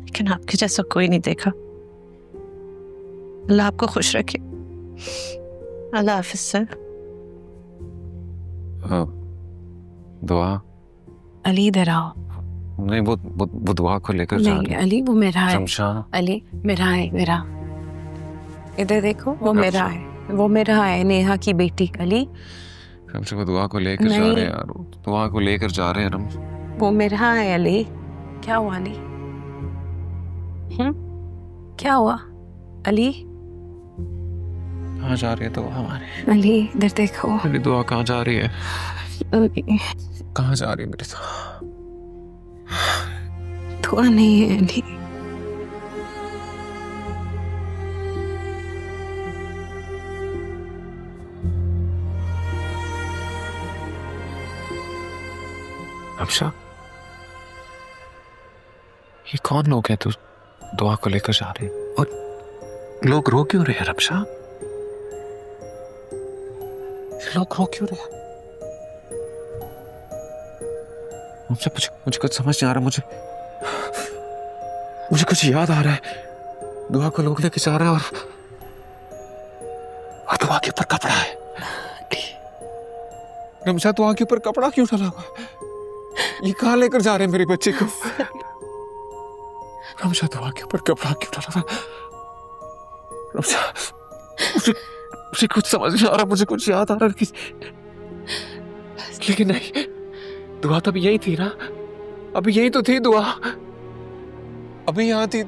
लेकिन आपके जैसा कोई नहीं देखा। अल्लाह आपको खुश रखे। अल्लाह हाफिज सर। दुआ? अली इधर आओ। नहीं, वो दुआ को लेकर जा रही नहीं है। अली, वो मेरा है। रमशा। अली मेरा है, मेरा। इधर देखो, वो मेरा है, वो मेरा है, नेहा की बेटी। अली रमशा, वो दुआ को लेकर जा रहे हैं यार, दुआ को लेकर जा रहे हैं रमशा। वो मेरा है। अली क्या हुआ? अली क्या हुआ? अली कहाँ जा रही है दुआ हमारे? अली इधर देखो। मेरी दुआ कहाँ जा रही है? अली कहाँ जा रही है मेरी दुआ? दुआ नहीं है अली। रमशा, ये कौन लोग हैं तू दुआ को लेकर जा रहे हैं? और लोग रो क्यों रहे हैं रमशा? लोग रो क्यों रहे हैं? मुझे कुछ समझ नहीं आ रहा। मुझे कुछ याद आ रहा है। दुआ को लोग लेके जा रहे हैं और दुआ के ऊपर कपड़ा है। रमशा, दुआ के ऊपर कपड़ा क्यों डाला हुआ है? ये कहाँ लेकर जा रहे हैं मेरे बच्चे को? रमशा, दुआ के ऊपर कपड़ा क्यों डाला हुआ? रमशा, मुझे कुछ समझ नहीं आ रहा। मुझे कुछ याद आ रहा है, लेकिन नहीं, दुआ तो अभी यही थी ना? अभी यही तो थी दुआ। अभी यहाँ थी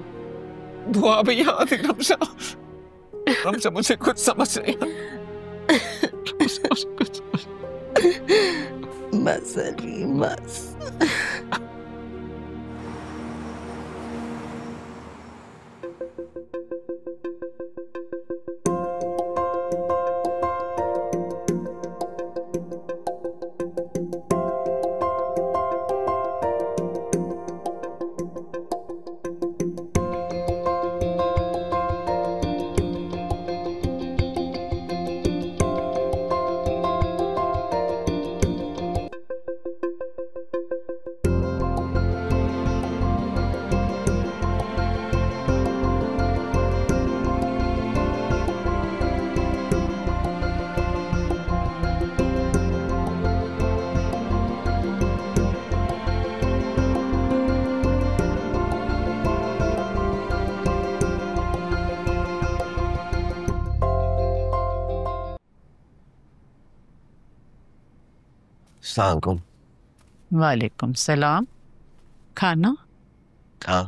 दुआ, अभी यहाँ थी रमशा। रमशा, मुझे कुछ समझ नहीं आ बस अली बस। अस्सलाम वालेकुम। वालेकुम सलाम। खाना? हाँ,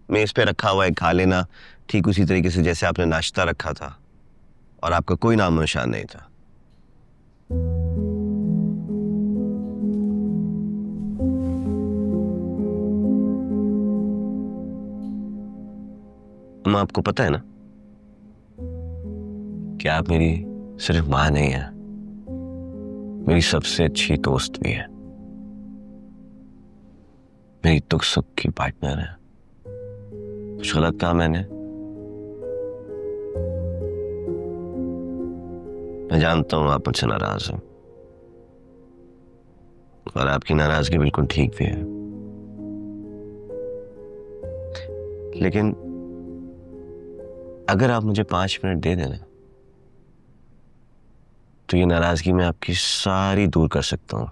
मेज पे रखा हुआ है, खा लेना ठीक उसी तरीके से जैसे आपने नाश्ता रखा था और आपका कोई नाम निशान नहीं था। अम्मा, आपको पता है ना कि आप मेरी सिर्फ मां नहीं है, मेरी सबसे अच्छी दोस्त भी है, मेरी दुख सुख की पार्टनर है। कुछ गलत कहा मैंने? मैं जानता हूं आप मुझसे नाराज हैं और आपकी नाराजगी बिल्कुल ठीक भी है, लेकिन अगर आप मुझे 5 मिनट दे देना तो ये नाराजगी मैं आपकी सारी दूर कर सकता हूं।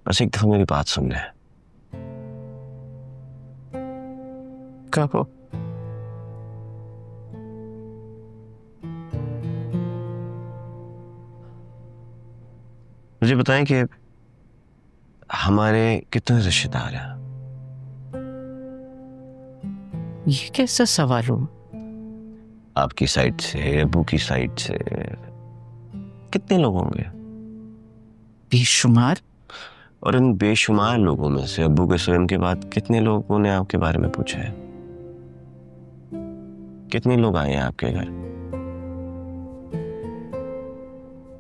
बस एक दफा मेरी बात सुन ले। कहो। मुझे बताएं कि हमारे कितने रिश्तेदार हैं? ये कैसा सवाल हुआ? आपकी साइड से, अबू की साइड से कितने लोग होंगे? बेशुमार। और इन बेशुमार लोगों में से अबू के स्वयं के बाद कितने लोगों ने आपके बारे में पूछा है? कितने लोग आए हैं आपके घर?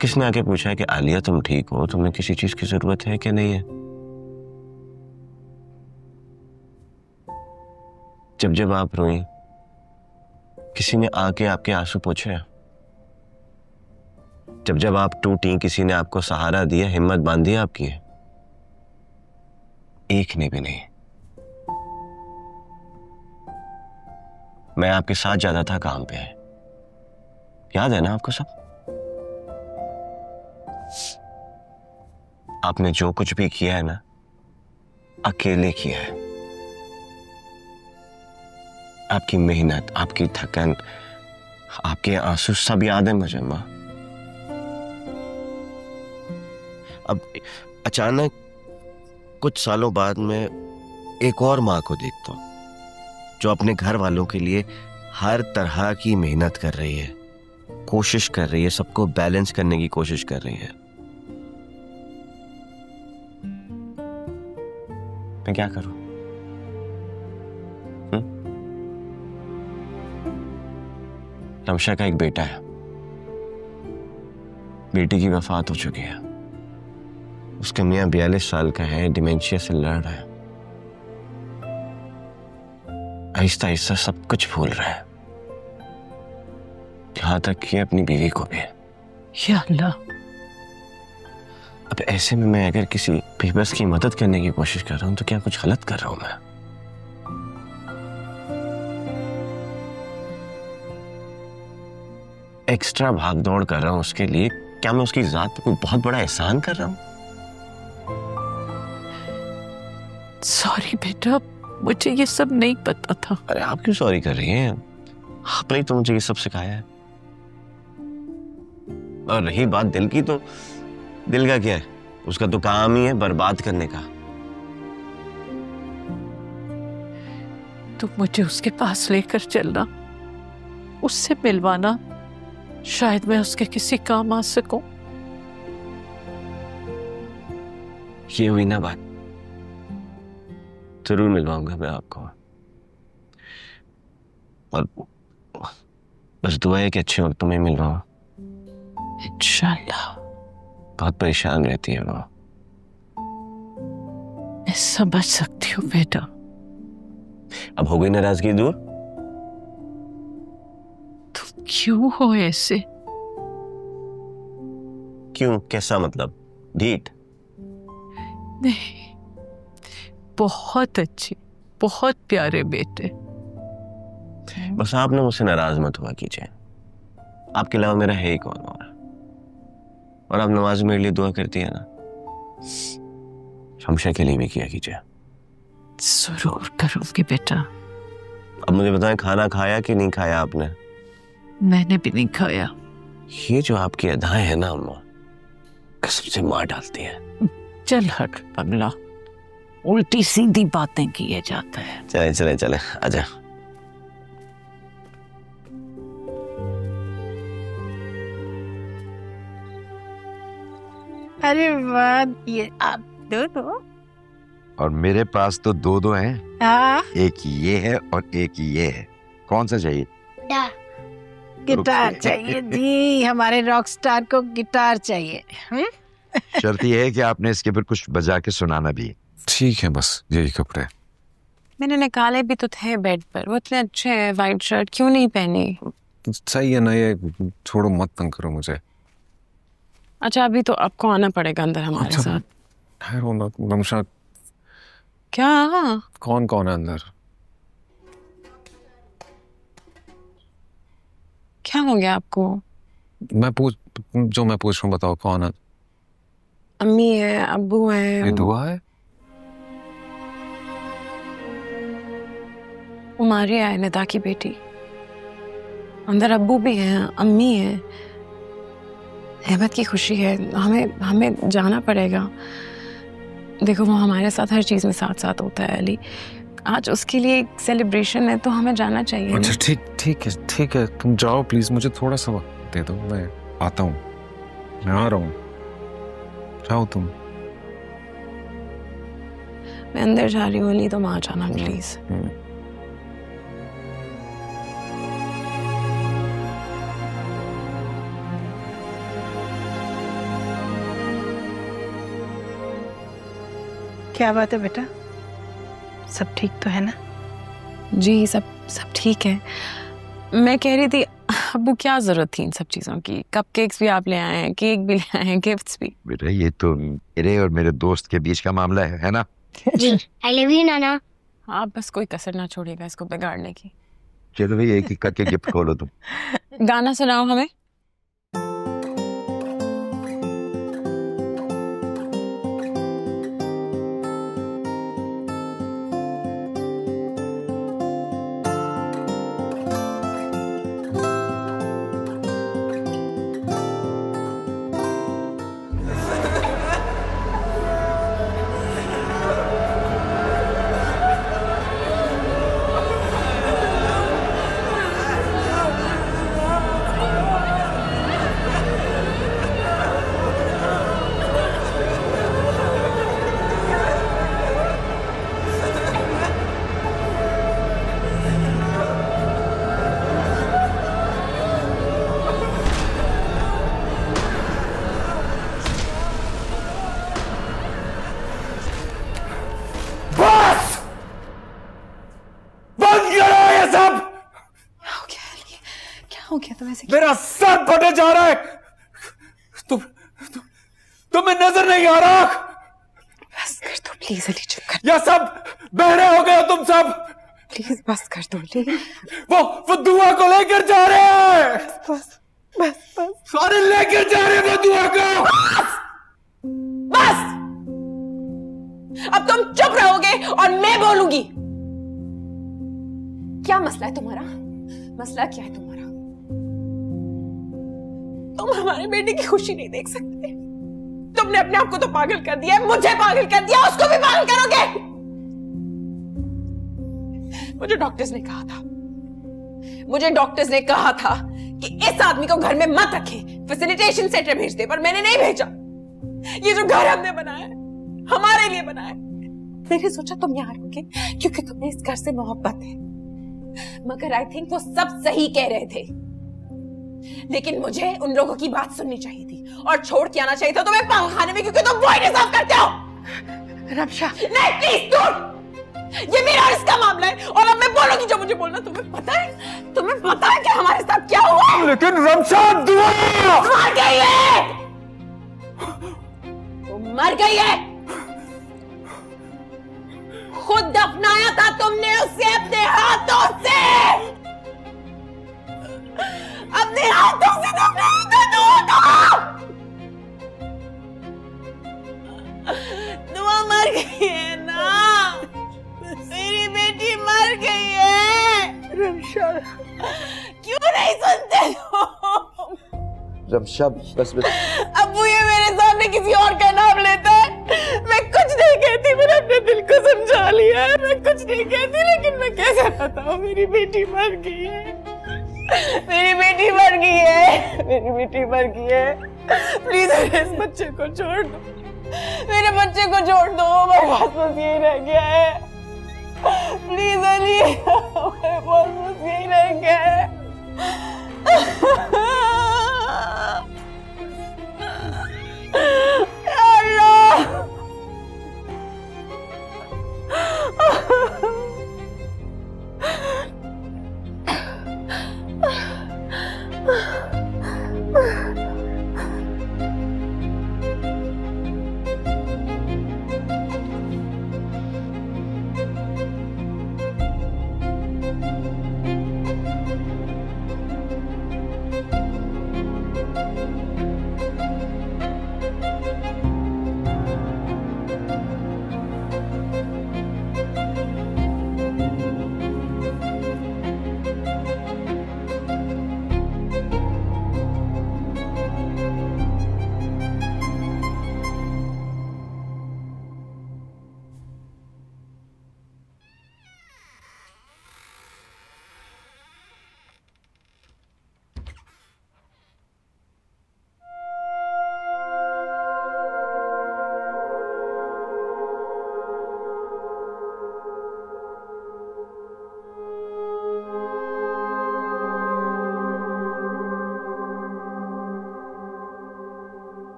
किसने आके पूछा है कि आलिया तुम ठीक हो, तुम्हें किसी चीज की जरूरत है कि नहीं है? जब जब आप रोई किसी ने आके आपके आंसू पोंछे? जब जब आप टूटी किसी ने आपको सहारा दिया, हिम्मत बांधी आपकी? एक ने भी नहीं। मैं आपके साथ जाता था काम पे, याद है ना आपको सब? आपने जो कुछ भी किया है ना, अकेले किया है। आपकी मेहनत, आपकी थकन, आपके आंसू सब याद है मुझे मां। अब अचानक कुछ सालों बाद मैं एक और मां को देखता हूं जो अपने घर वालों के लिए हर तरह की मेहनत कर रही है, कोशिश कर रही है, सबको बैलेंस करने की कोशिश कर रही है। मैं क्या करूं? रमशा का एक बेटा है, बेटी की वफात हो चुकी है। उसका मियां 42 साल का है, डिमेंशिया से लड़ रहा है। आहिस्ता आहिस्ता सब कुछ भूल रहा है, यहां तक कि अपनी बीवी को भी। या अल्लाह। अब ऐसे में मैं अगर किसी बेबस की मदद करने की कोशिश कर रहा हूं तो क्या कुछ गलत कर रहा हूं मैं? एक्स्ट्रा भाग दौड़ कर रहा हूं उसके लिए, क्या मैं उसकी जात पे कोई बहुत बड़ा एहसान कर रहा हूं? सॉरी बेटा, मुझे ये सब नहीं पता था। अरे आप क्यों सॉरी कर रही हैं? आपने ही तो मुझे ये सब सिखाया है। और रही बात दिल की, तो दिल का क्या है? उसका तो काम ही है बर्बाद करने का। तुम मुझे उसके पास लेकर चलना, उससे मिलवाना, शायद मैं उसके किसी काम आ सकूं। ये हुई ना बात, जरूर मिलवाऊंगा मैं आपको। और बस दुआ है कि अच्छे वक्तों में मिलवाऊं। इंशाल्लाह। बहुत परेशान रहती है वो। मैं समझ सकती हूँ बेटा। अब हो गई नाराजगी दूर? तुम क्यों हो ऐसे? क्यों? कैसा मतलब? ढीठ? नहीं, बहुत अच्छे, बहुत प्यारे बेटे। बस आप ना मुझसे नाराज मत हुआ कीजिए, आपके अलावा मेरा है ही कौन और आप नमाज मेरे लिए दुआ करती है ना, शमशा के लिए भी किया कीजिए। जरूर करूंगी बेटा। अब मुझे बताएं, खाना खाया कि नहीं खाया आपने? मैंने भी नहीं खाया। ये जो आपकी अदाएं है ना अम्मा, कसम से मार डालती है। चल हट पगला, उल्टी सीधी बातें किए जाता है। चले चले चले, आजा। अरे वाह, ये आप दो दो। और मेरे पास तो दो दो हैं। हाँ, एक ये है और एक ये है। कौन सा चाहिए? गिटार चाहिए जी, हमारे रॉक स्टार को गिटार चाहिए। शर्त ये है कि आपने इसके ऊपर कुछ बजा के सुनाना भी। ठीक है, बस यही कपड़े। मैंने निकाले भी तो थे बेड पर, वो इतने अच्छे हैं। वाइट शर्ट क्यों नहीं पहनी? सही है ना, ये छोड़ो, मत तंग करो मुझे। अच्छा, अभी तो आपको आना पड़ेगा अंदर हमारे साथ। ठहरो ना नमशा। क्या? कौन कौन है अंदर? क्या हो गया आपको? मैं पूछ रहा हूँ, बताओ कौन है? अम्मी है, अब्बू है। ये दुआ है? उमारिया है, निदा की बेटी। अंदर अब्बू भी हैं, अम्मी है। अहमद की खुशी है, हमें जाना पड़ेगा। देखो, वो हमारे साथ हर चीज में साथ साथ होता है अली। आज उसके लिए एक सेलिब्रेशन है तो हमें जाना चाहिए। अच्छा ठीक है, तुम जाओ प्लीज, मुझे थोड़ा सा वक्त दे दो, मैं आता हूँ, मैं आ रहा हूँ। जाओ तुम। मैं अंदर जा रही हूँ अली, तुम आ जाना प्लीज। क्या बात है बेटा, सब ठीक तो है ना? जी, सब ठीक है। मैं कह रही थी अब्बू, क्या जरूरत थी इन सब चीजों की? कपकेक्स भी आप ले आए हैं, केक भी ले आए हैं, गिफ्ट्स भी। बेटा, ये तो मेरे और मेरे दोस्त के बीच का मामला है ना? जी, आई लव यू नाना। आप बस कोई कसर ना छोड़िएगा इसको बिगाड़ने की। चलो भाई, एक एक करके गिफ्ट खोलो तुम। गाना सुनाओ हमें। मेरा सर फटे जा रहा है। तुम्हें नजर नहीं आ रहा? बस कर दो प्लीज अली, चुप कर। या सब बहरे हो गए तुम सब? प्लीज बस कर दो अली। वो दुआ को लेकर जा रहे हैं। बस सारे लेकर जा रहे हैं वो दुआ को। बस अब तुम चुप रहोगे और मैं बोलूंगी। क्या मसला है तुम्हारा? मसला क्या है तुम्हारा? तुम हमारे बेटे की खुशी नहीं देख सकते। तुमने अपने आप को तो पागल कर दिया है, मुझे पागल कर दिया, उसको भी पागल करोगे। मुझे डॉक्टर्स ने कहा था कि इस आदमी को घर में मत रखे, फैसिलिटेशन सेंटर भेज दे, पर मैंने नहीं भेजा। ये जो घर हमने बनाया है, हमारे लिए बनाया। मैंने सोचा तुम यहाँ रहोगे क्योंकि तुम्हें इस घर से मोहब्बत है, मगर आई थिंक वो सब सही कह रहे थे। लेकिन मुझे उन लोगों की बात सुननी चाहिए थी और छोड़ के आना चाहिए था तुम्हें पागल खाने में, क्योंकि तुम वही डिजर्व करते हो। रमशा, नहीं प्लीज दूर, ये मेरा और इसका मामला है और अब मैं बोलूंगी जो मुझे बोलना। तुम्हें पता है कि हमारे साथ क्या हुआ है? लेकिन रमशा, दुआ मर गई है, वो मर गई है। खुद दफनाया था तुमने उसे अपने हाथों से, अपने हाथों से दफनाया था। दुआ मर गई है ना, मेरी बेटी मर गई है। रमशा, क्यों नहीं सुनते तुम? रमशा, बस अब्बू, ये मेरे सामने लिया है। मैं कुछ नहीं कहती, लेकिन मैं कैसे बताऊं, मेरी बेटी मर गई है, मेरी बेटी मर गई है, मेरी बेटी मर गई है। प्लीज इस बच्चे को छोड़ दो, मेरे बच्चे को छोड़ दो, मेरे पास बस यही रह गया है। प्लीज अली, मेरे पास बस यही रह गया है। अल्लाह,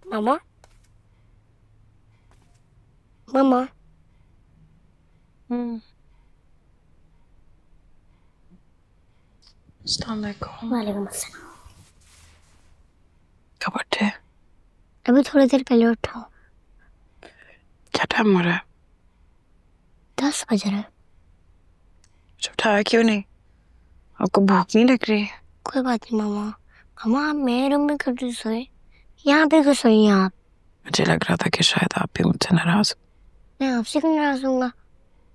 मामा, मामा। वालेकुम अस्सलाम। कब उठे? अभी थोड़ी देर पहले उठा। क्या टाइम हो रहा है? 10 बज रहे। मुझे उठाया क्यों नहीं? आपको भूख नहीं लग रही? कोई बात नहीं मामा। मामा, आप मेरे रूम में क्यों सोए? यहाँ पे क्यों सोई हैं आप? मुझे लग रहा था कि शायद आप भी मुझसे नाराज। मैं आपसे क्यों नाराज होऊंगा?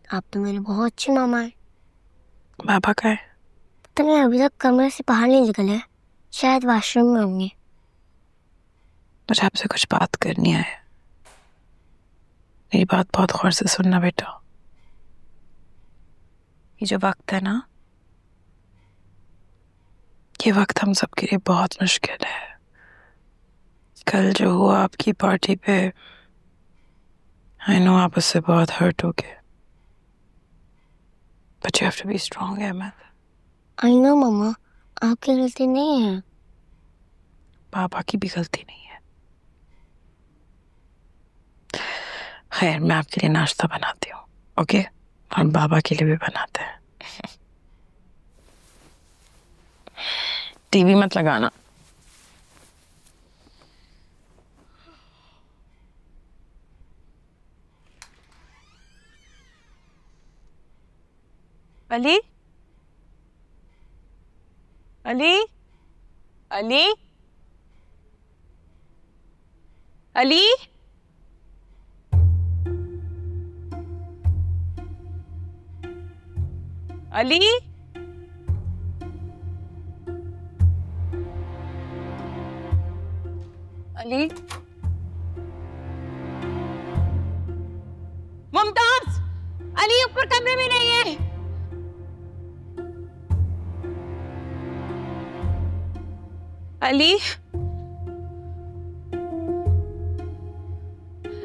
आप तो मेरे बहुत अच्छे मामा हैं। बाबा का है? पता नहीं, अभी तक कमरे से बाहर नहीं निकले, शायद वॉशरूम में होंगे। मुझे आपसे कुछ बात करनी है। मेरी बात बहुत गौर से सुनना बेटा। ये जो वक्त है ना, ये वक्त हम सबके लिए बहुत मुश्किल है। कल जो हुआ आपकी पार्टी पे, आई नो आप उससे बहुत हर्ट हो गए, but you have to be strong Ahmed. I know मामा, आपकी गलती नहीं है। पापा की भी गलती नहीं है। खैर, मैं आपके लिए नाश्ता बनाती हूँ, ओके? और बाबा के लिए भी बनाते हैं। टीवी मत लगाना। अली, अली, अली, अली, अली, अली, मुमताज, अली ऊपर कमरे में नहीं है। अली,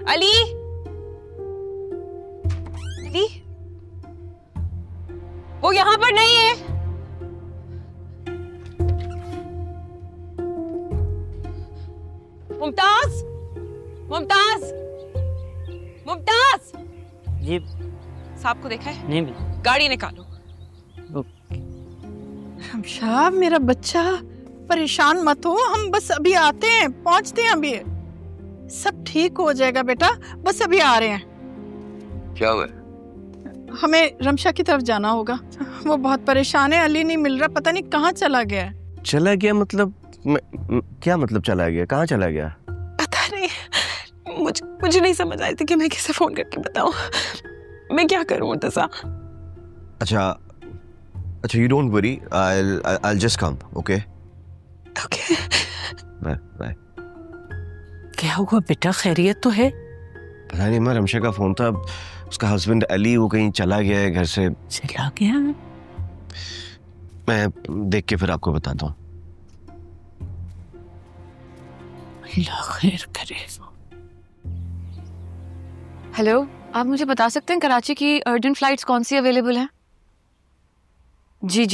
अली, अली, वो यहाँ पर नहीं है। मुमताज, मुमताज, मुमताज। जी साहब को देखा है? नहीं मिला। गाड़ी निकालो। शमशाद, मेरा बच्चा, परेशान मत हो, हम बस अभी आते हैं, पहुंचते हैं अभी। सब ठीक हो जाएगा बेटा, बस अभी आ रहे हैं। क्या हुआ? हमें रमशा की तरफ जाना होगा। वो बहुत परेशान है, अली नहीं मिल रहा, पता नहीं कहाँ चला गया है। चला गया मतलब क्या मतलब चला गया? कहाँ चला गया? पता नहीं, मुझे नहीं समझ आई थी कि मैं किसे फोन करके बताऊं। मैं क्या करूं मुर्तजा? अच्छा, you don't worry, I'll just come, okay? Okay. Bye. क्या हुआ बेटा, खैरियत तो है? पता नहीं अम्मा, रमशा का फोन था, उसका हस्बैंड अली वो कहीं चला गया है घर से। चला गया? मैं देख के फिर आपको बताता हूँ। अल्लाह खैर करे। हेलो, आप मुझे बता सकते हैं कराची की अर्जेंट फ्लाइट्स कौन सी अवेलेबल हैं? जी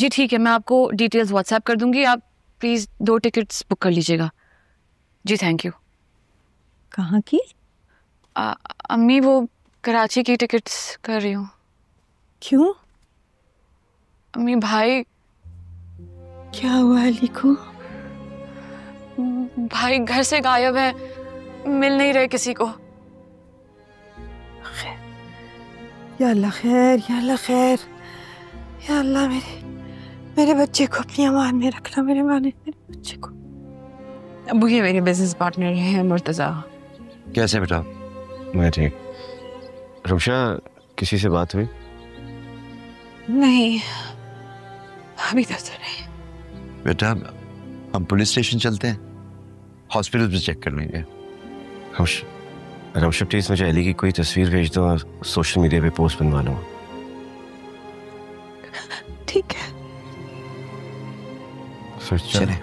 ठीक है, मैं आपको डिटेल्स व्हाट्सएप कर दूंगी। आप प्लीज़ 2 टिकट्स बुक कर लीजिएगा। जी थैंक यू। कहाँ की? अम्मी वो कराची की टिकट्स कर रही हूँ। क्यों? अम्मी भाई। क्या हुआ अली को? भाई घर से गायब है, मिल नहीं रहे किसी को। या अल्लाह खैर, या अल्लाह खैर, या अल्लाह मेरे बच्चे को अपनी अमान में रखना, मेरे बच्चे को। अबू ये मेरे बिजनेस पार्टनर हैं मुर्तजा। कैसे बेटा? मैं ठीक। रमशा किसी से बात हुई? नहीं, अभी तक तो नहीं। बेटा हम पुलिस स्टेशन चलते हैं, हॉस्पिटल भी चेक कर लेंगे। रमशा प्लीज मुझे अली की कोई तस्वीर भेज दो और सोशल मीडिया पे पोस्ट बनवा लूँ। ठीक है, चले।